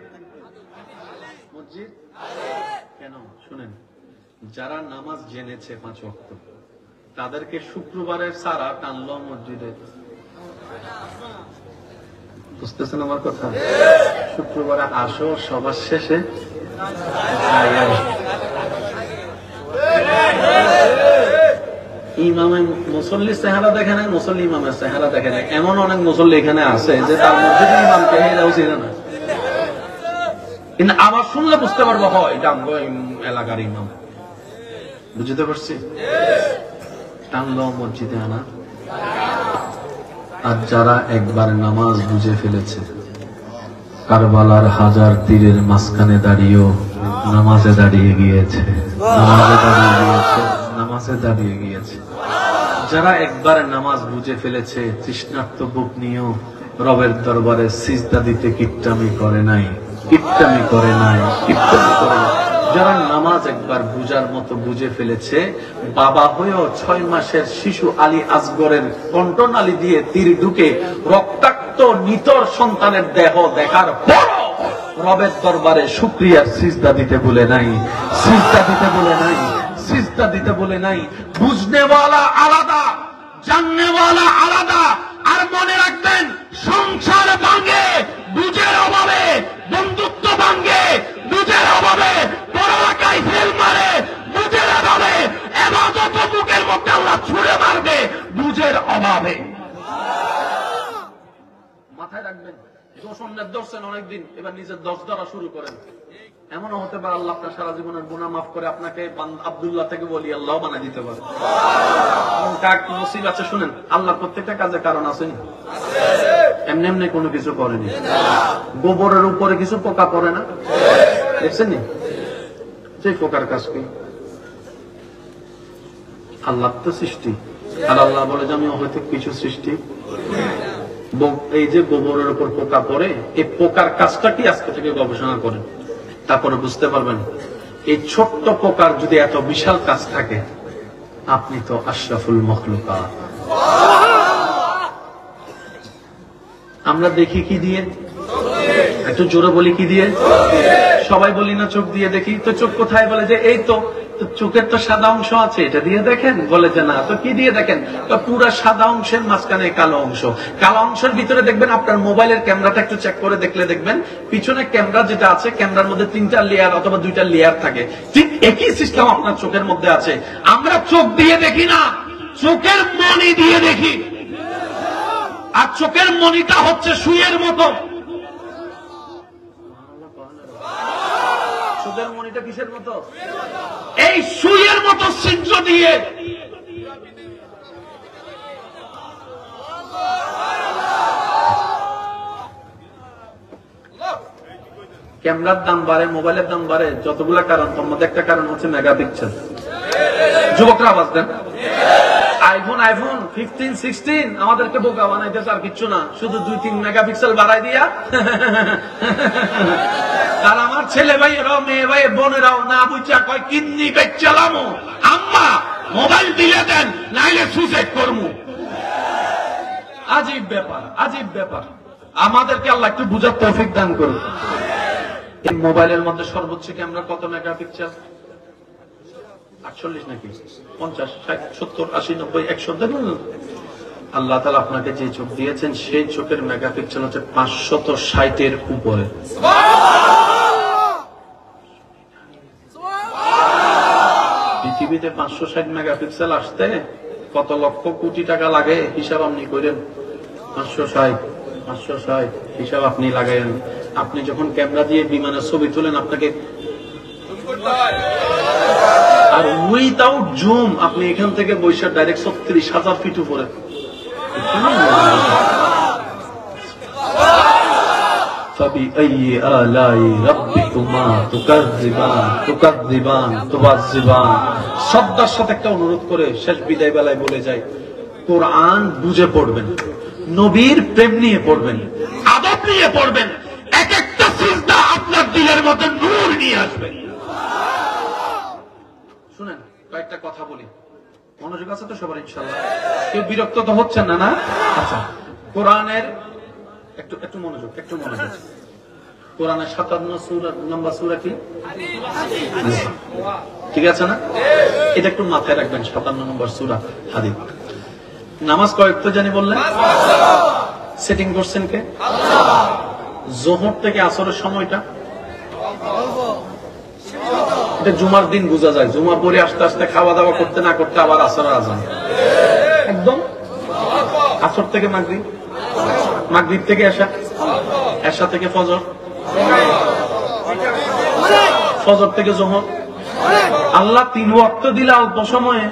মসজিদ কেন? শুনেন, যারা নামাজ জেনেছে 5 ওয়াক্ত, তাদেরকে শুক্রবারের সারা টানলো মসজিদে। বুঝতেছেন আমার কথা? শুক্রবারে আসো, সবার শেষে ইমামে মুসল্লি চেহারা দেখে নাই, মুসল্লি ইমামের চেহারা দেখে নাই। এমন অনেক মুসল্লি এখানে আছে যে তার মধ্যে ইমামকে হেরাও চিনে না, কিন্তু আবার শুনলে বুঝতে পারবো হয় এটা আমগো এলাকার ইমাম। বুঝতে পারছি? টানলো মসজিদে আনা। আর যারা একবার নামাজ বুঝে ফেলেছে, কারবালার হাজার তীরের মাঝখানে দাঁড়িয়েও নামাজে দাঁড়িয়ে গিয়েছে, নামাজে দাঁড়িয়ে গিয়েছে। যারা একবার নামাজ বুঝে ফেলেছে, তৃষ্ণার্ত বুক নিয়েও রবের দরবারে সিজদা দিতে কিট্টামি করে নাই, কিট্টামি করে নাই, কিট্টামি করে নাই। যারা নামাজ একবার বুঝার মতো বুঝে ফেলেছে, বাবা হয়েও 6 মাসের শিশু আলী আসগরের কণ্ঠনালী দিয়ে তীর ঢুকে রক্তাক্ত নিতর সন্তানের দেহ দেখার পর রবের দরবারে শুকরিয়ার সিজদা দিতে বলে নাই, সিজদা দিতে বলে নাই, সিজদা দিতে বলে নাই। বুঝনেওয়ালা আলাদা, জাননেওয়ালা আলাদা। আর মনে রাখবেন, সংসার ভাঙে বুঝের অভাবে, বন্ধুত্ব ভাঙে বুঝের অভাবে, পড়ালেখায় ফেল মারে বুঝের অভাবে, এবাদত বুকের মধ্যে আল্লাহ ছুঁড়ে মারবে বুঝের অভাবে। মাথায় রাখবেন, দোষ অন্যের ধরছেন অনেকদিন, এবার নিজের দোষ ধরা শুরু করেন। এমনও হতে পারে আল্লাহ আপনার সারা জীবনের গুনাহ মাফ করে আপনাকে আব্দুল্লাহ থেকে বলি আল্লাহ বানাই দিতে পারে। কাক নসিব আছে শুনেন, আল্লাহ প্রত্যেকটা কাজে কারণ আছে, এমনি এমনি কোনো কিছু করেনি। গোবরের উপরে কিছু পোকা পড়ে না, দেখছেন নি? সেই পোকার কাজ কি? আল্লাহ তো সৃষ্টি, আর আল্লাহ বলে যে আমি হয়তো কিছু সৃষ্টি। এই যে গোবরের উপর পোকা পড়ে, এই পোকার কাজটা কি আজকে থেকে গবেষণা করেন, তারপরে বুঝতে পারবেন এই ছোট্ট পোকার যদি এত বিশাল কাজ থাকে, আপনি তো আশরাফুল মখলুকাত। আমরা দেখি কি দিয়ে? একটু জোরে বলি কি দিয়ে? সবাই বলি না চোখ দিয়ে দেখি। তো চোখ কোথায়? বলে যে এই তো চোখের তো সাদা অংশ আছে, এটা দিয়ে দেখেন। বলে যে না, তো কি দিয়ে দেখেন? পুরা সাদা অংশের মাঝখানে কালো অংশ, কালো অংশের ভিতরে দেখবেন আপনার মোবাইলের ক্যামেরাটা একটু চেক করে দেখলে দেখবেন পিছনে ক্যামেরা যেটা আছে, ক্যামেরার মধ্যে 3টা লেয়ার অথবা 2টা লেয়ার থাকে। ঠিক একই সিস্টেম আপনার চোখের মধ্যে আছে। আমরা চোখ দিয়ে দেখি না, চোখের মনি দিয়ে দেখি। আর চোখের মনিটা হচ্ছে সুইয়ের মতো। চোখের মনিটা কিসের মতো? এই সুইয়ের মতো ছিদ্র দিয়ে ক্যামেরার দাম বাড়ে, মোবাইলের দাম বাড়ে, যতগুলা কারণ, তার মধ্যে একটা কারণ হচ্ছে মেগাপিক্সেল। যুবকরা আওয়াজ দেন। আইফোন 15, 16 আমাদেরকে বোকা বানাইতেছে, আর কিচ্ছু না, শুধু 2-3 মেগাপিক্সেল বাড়াই দিয়া। আর আমার ছেলে ভাইয়েরাও, মেয়ে ভাই বোনেরাও না বুঝা কয় কিডনি বেচালামো, আম্মা মোবাইল দিলে দেন, নাইলে সুইসাইড করবো। আজীব ব্যাপার, আজীব ব্যাপার। আমাদেরকে আল্লাহ একটু বুঝার তৌফিক দান করুন। এই মোবাইলের মধ্যে সর্বোচ্চ ক্যামেরা কত মেগাপিক্সেল? 48 নাকি 50, 60, 70, 80, 90, 100 দেখুন। আল্লাহ তাআলা আপনাকে যে চোখ দিয়েছেন, সেই চোখের মেগাপিক্সেল হচ্ছে 560-এর উপরে। পৃথিবীতে 560 মেগাপিক্সেল আসতে কত লক্ষ কোটি টাকা লাগে, হিসাব আপনি করেন। 560 হিসাব আপনি লাগাইন। আপনি যখন ক্যামেরা দিয়ে বিমানের ছবি তোলেন, আপনাকে আর উইথাউট জুম আপনি এখান থেকে বৈশাখ ডাইরেক্ট 36,000 ফিট উপরে। শ্রদ্ধার সাথে একটা অনুরোধ করে শেষ বিদায় বেলায় বলে যাই, কোরআন বুঝে পড়বেন, নবীর প্রেম নিয়ে পড়বেন, আদব নিয়ে পড়বেন। এক একটা সিজদা আপনার দিলের মধ্যে নূর নিয়ে আসবে। শুনেন, কয়েকটা কথা বলি, মনোযোগ আছে তো সবার ইনশাআল্লাহ? কেউ বিরক্ত তো হচ্ছেন না? না, আচ্ছা। কোরআনের একটু মনোযোগ, একটু মনোযোগ। কোরআনের 57 নম্বর সূরা কি? ঠিক আছে না? এটা একটু মাথায় রাখবেন। 57 নম্বর সূরা হাদীদ। নামাজ কয়েক তো জানি বললেন? সেটিং করছেন কে? আল্লাহ। যোহর থেকে আসরের সময়টা এটা জুমার দিন বোঝা যায়, জুমা পরে আস্তে আস্তে খাওয়া দাওয়া করতে না করতে আবার আসর আজান, একদম আসর থেকে মাগরিব, মাগরিব থেকে এশা, এশা থেকে ফজর, ফজর থেকে যোহর। আল্লাহ 3 ওয়াক্ত দিলে অল্প সময়ে,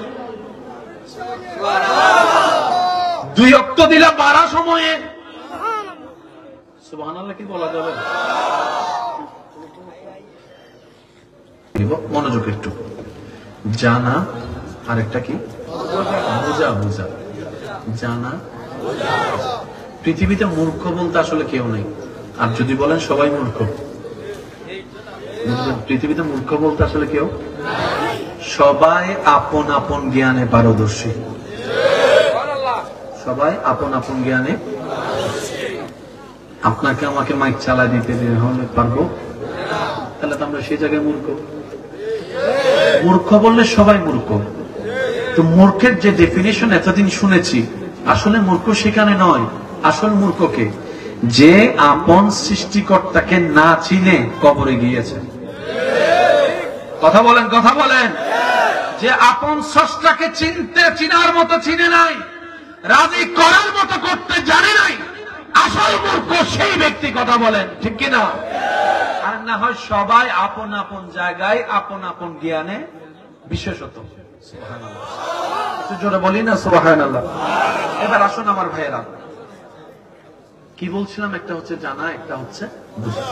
2 ওয়াক্ত দিলে 12 সময়ে। সুবহানাল্লাহ কি বলা যাবে? মনোযোগ একটু। জানা আর একটা কি? বোঝা। বোঝা, জানা। পৃথিবীতে মূর্খ বলতে আসলে কেউ নেই, আর যদি বলেন সবাই মূর্খ। পৃথিবীতে মূর্খ বলতে আসলে কেউ, সবাই আপন আপন জ্ঞানে পারদর্শী, সবাই আপন আপন জ্ঞানে। আপনাকে আমাকে মাইক চালা দিতে হলে পারবো, তাহলে তো আমরা সেই জায়গায় মূর্খ। মূর্খ বললে সবাই মূর্খ। তো মূর্খের যে ডেফিনেশন এতদিন শুনেছি, আসলে মূর্খ সেখানে নয়। আসল মূর্খকে যে আপন সৃষ্টিকর্তাকে না চিনে কবরে গিয়েছে। কথা বলেন, কথা বলেন। যে আপন স্রষ্টাকে চিনার মতো চিনে নাই, রাজি করার মতো করতে জানে নাই, আসল মূর্খ সেই ব্যক্তি। কথা বলেন ঠিক কিনা? আর না হয় সবাই আপন আপন জায়গায় আপন আপন জ্ঞানে বিশেষত। সুবহানাল্লাহ, একটু জোরে বলি না সুবহানাল্লাহ। এবার আসুন আমার ভাইয়েরা, কি বলছিলাম? একটা হচ্ছে জানা, একটা হচ্ছে বুঝা।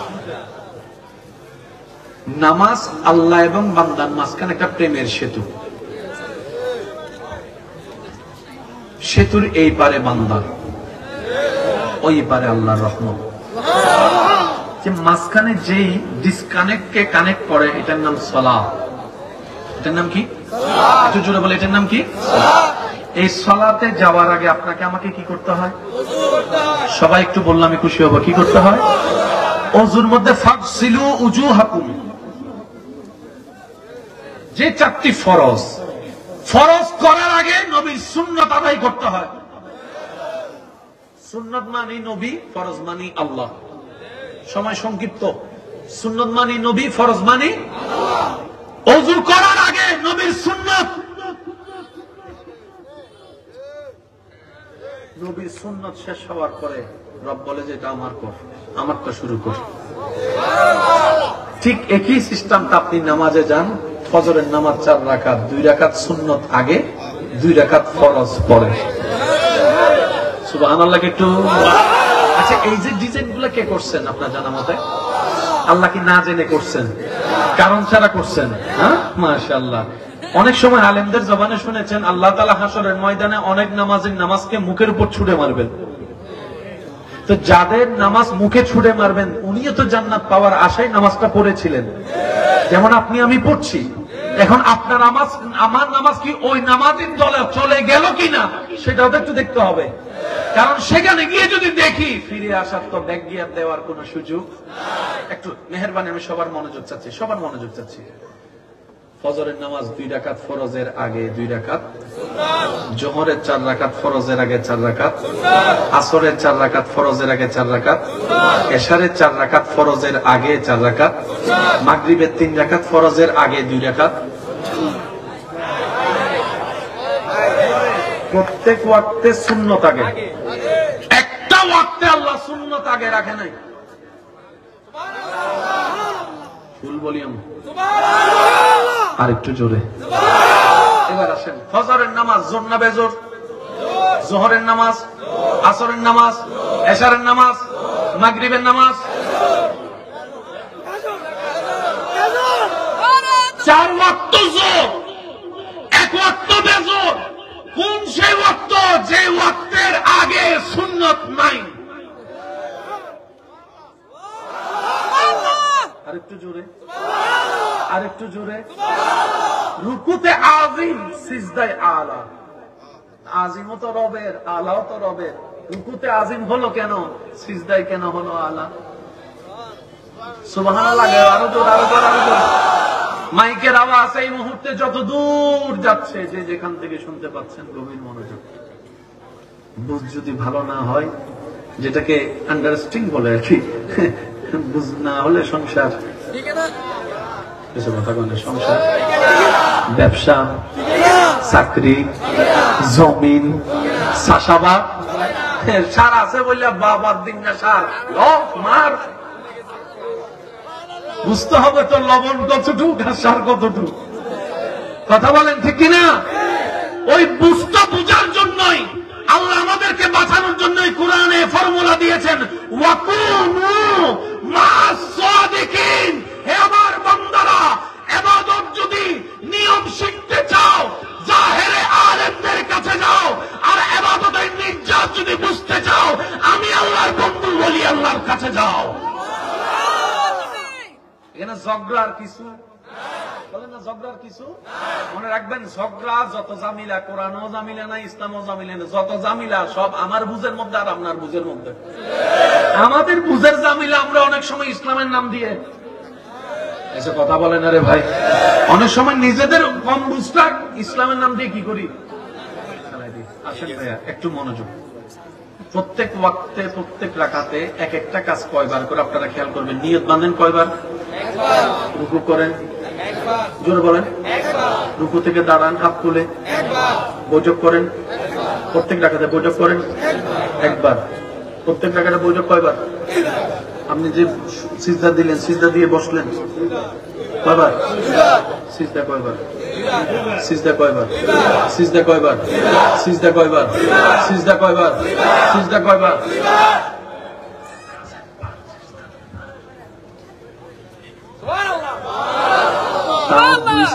নামাজ আল্লাহ এবং বান্দার মাঝখানে একটা প্রেমের সেতু। সেতুর এই পারে বান্দা, ওই পারে আল্লাহর রহমত। যে মাঝখানে যেই ডিসকানেক্টকে কানেক্ট করে, এটার নাম সালাত। এটার নাম কি? একটু জোরে বলে, এটার নাম কি? এই সালাতে যাওয়ার আগে আপনাকে আমাকে কি করতে হয়? সবাই একটু বললাম আমি খুশি হব। কি করতে হয়? ওযুর মধ্যে ফাগসিলু উজুহাকুম, যে 4টি ফরজ, ফরজ করার আগে নবীর সুন্নাত আদায় করতে হয়। সুন্নাত মানে নবী, ফরজ মানে আল্লাহ। সময় সংক্ষিপ্ত। সুন্নাত মানে নবী, ফরজ মানে আল্লাহ। ওযু করার আগে নবীর সুন্নাত, নবীর সুন্নাত শেষ হওয়ার পরে রব বলে যে এটা আমার কর, আমারটা শুরু কর। ঠিক একই সিস্টেমটা আপনি নামাজে যান, ফজরের নামাজ 4 রাকাত, 2 রাকাত সুন্নাত আগে, 2 রাকাত ফরজ পরে। সুবহানাল্লাহ একটু। আচ্ছা, এই যে ডিজাইন গুলো কে করছেন আপনার জানা মতে? আল্লাহ কি না জেনে করছেন? কারণ ছাড়া করছেন? হ্যাঁ, মাশাআল্লাহ। অনেক সময় আলেমদের জবানে শুনেছেন আল্লাহ তাআলা হাসরের ময়দানে অনেক নামাজের নামাজকে মুখের উপর ছুঁড়ে মারবেন। তো যাদের নামাজ মুখে ছুঁড়ে মারবেন, উনিও তো জান্নাত পাওয়ার আশায় নামাজটা পড়েছিলেন, যেমন আপনি আমি পড়ছি। এখন আপনার নামাজ, আমার নামাজ কি ওই নামাজের দলে চলে গেল কিনা সেটাও তো একটু দেখতে হবে। কারণ সেখানে গিয়ে যদি দেখি ফিরে আসার তো ব্যাক গিয়ার দেওয়ার কোন সুযোগ। একটু মেহেরবানি, আমি সবার মনোযোগ চাচ্ছি, সবার মনোযোগ চাচ্ছি। ফজরের নামাজ 2 রাকাত ফরজের আগে 2 রাকাত, জোহরের 4 রাকাত ফরজের আগে 4 রাকাত, আসরের 4 রাকাত ফরজের আগে 4 রাকাত, এশারের 4 রাকাত ফরজের আগে 4 রাকাত, মাগরিবের 3 রাকাত ফরজের আগে 2 রাকাত। প্রত্যেক ওয়াক্তে সুন্নত আগে, একটা ওয়াক্তে আল্লাহ সুন্নত আগে রাখে নাই। ফুল ভলিউম, আর একটু জোরে। এবার আসেন, ফজরের নামাজ জোর না বেজোর? জোহরের নামাজ, আসরের নামাজ, এশারের নামাজ, মাগরিবের নামাজ, 4 ওয়াক্ত জোর, 1 ওয়াক্ত বেজোর। কোন সেই ওয়াক্ত যে ওয়াক্তের আগে সুন্নত নাই? আরেকটু জোরে, আরেকটু জোরে। রুকুতে আজিম, সিজদায় আলা। আজিমও তো রবের, আলাও তো রবের। রুকুতে আজিম হলো কেন, সিজদায় কেন হলো আলা? সুবহানাল্লাহ। আরো জোর, আরো জোর, আরো জোর। মাইকের আওয়াজ এই মুহূর্তে যত দূর যাচ্ছে, যে যেখান থেকে শুনতে পাচ্ছেন, গভীর মনোযোগ। বুঝ যদি ভালো না হয়, যেটাকে আন্ডারস্ট্যান্ডিং বলে আর কি, বুঝ না হলে সংসার। কিছু কথা বলে সংসার, ব্যবসা, চাকরি, জমিন, চাষাবাদ, সার আছে বললে বাবার দিন না সার মার বুঝতে হবে তো লবণ কতটুক আর সার কতটুক। কথা বলেন ঠিক কিনা? ওই বুঝতে বুঝার জন্যই আল্লাহ আমাদেরকে বাঁচানোর জন্যই কোরআনে ফর্মুলা দিয়েছেন, ওয়াকুনু মা'আস সাদিকিন। হে আমার বান্দারা, ইবাদত যদি নিয়ম শিখতে চাও জাহেরে আলেমদের কাছে যাও, আর ইবাদতের নির্যাত যদি বুঝতে চাও আমি আল্লাহর বন্ধু বলি আল্লাহর কাছে যাও। এখানে ঝগড়ার কিছু বলেন না, ঝগড়ার কিছু মনে রাখবেন। ঝগড়া যত জামিলা, কোরআনও জামিলা না, ইসলামও জামিলা না, যত জামিলা সব আমার বুঝের মধ্যে আর আপনার বুঝের মধ্যে। আমাদের বুঝের জামিলা আমরা অনেক সময় ইসলামের নাম দিয়ে এসে কথা বলেন। আরে ভাই, অনেক সময় নিজেদের কম বুঝটা ইসলামের নাম দিয়ে কি করি। আসেন ভাইয়া একটু মনোযোগ। প্রত্যেক ওয়াক্তে প্রত্যেক রাকাতে এক একটা কাজ কয়বার করে আপনারা খেয়াল করবেন। নিয়ত বাঁধেন কয়বার? রুকু করেন জোরে বলেন, রুকু থেকে দাঁড়ান হাত তুলে, বৈঠক করেন প্রত্যেক রাকাতে, বৈঠক করেন একবার। প্রত্যেক রাকাতে বৈঠক কয়বার? আপনি যে সিজদা দিলেন, সিজদা দিয়ে বসলেন কয়বার? সিজদা কয়বার? সিজদা কয়বার? সিজদা কয়বার? সিজদা কয়বার? সিজদা কয়বার? সিজদা কয়বার?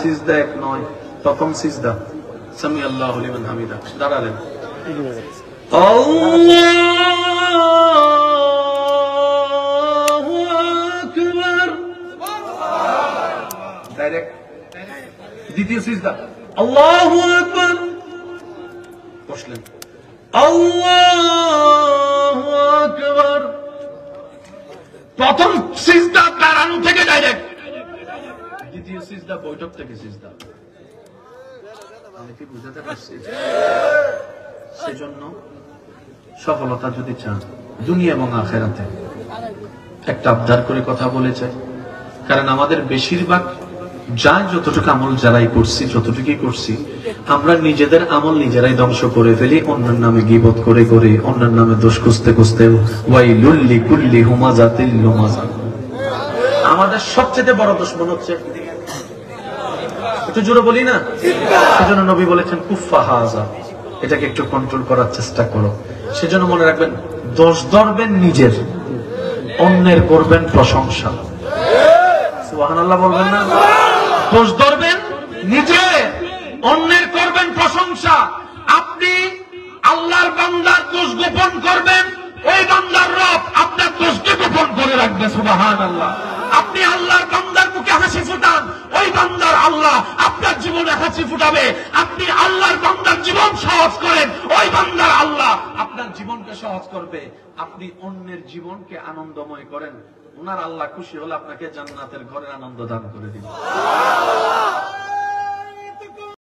সিজদা এক নয়, প্রথম সিজদা সামি আল্লাহু লিমান হামিদা। দাঁড়ালেন, আল্লাহু আকবার, ডাইরেক্ট। দ্বিতীয় সিজদা আল্লাহু আকবার, বসলেন আল্লাহু আকবার। প্রথম সিজদা দাঁড়ানো থেকে ডাইরেক্ট, দ্বিতীয় সিজদা বৈঠক থেকে সিজদা। আমি কি বুঝাতে পারছি? সেজন্য সফলতা যদি চান দুনিয়া এবং আখিরাতে, একটা আবদার করে কথা বলে চাই। কারণ আমাদের বেশিরভাগ যা যতটুকু আমল যারাই করছি, যতটুকুই করছি, আমরা নিজেদের আমল নিজেরাই ধ্বংস করে ফেলি, অন্যের নামে গীবত করে করে, অন্যের নামে দোষ খুঁজতে খুঁজতে। ওয়াইলুল লিকুল্লি হুমাযাতিল লুমাযা। আমাদের সবচেয়ে বড় দুশমন হচ্ছে, একটু জোরে বলি না, সেজন্য নবী বলেছেন কুফা হাযা, এটাকে একটু কন্ট্রোল করার চেষ্টা করো। সেজন্য মনে রাখবেন, দোষ ধরবেন নিজের, অন্যের করবেন প্রশংসা। সুবহানাল্লাহ বলবেন না? দোষ ধরবেন নিজে, অন্যের করবেন প্রশংসা। আপনি আল্লাহর বান্দার দোষ গোপন করবেন, ওই বান্দার রব আপনার দোষকে গোপন করে রাখবে। সুবহানাল্লাহ। আপনি আল্লাহর বান্দার মুখে হাসি ফুটান, ওই বান্দার আল্লাহ আপনার জীবনে হাসি ফুটাবে। আপনি আল্লাহর বান্দার জীবন সহজ করেন, ওই বান্দার আল্লাহ আপনার জীবনকে সহজ করবে। আপনি অন্যের জীবনকে আনন্দময় করেন, ওনার আল্লাহ খুশি হলে আপনাকে জান্নাতের ঘরের আনন্দ দান করে দিবেন।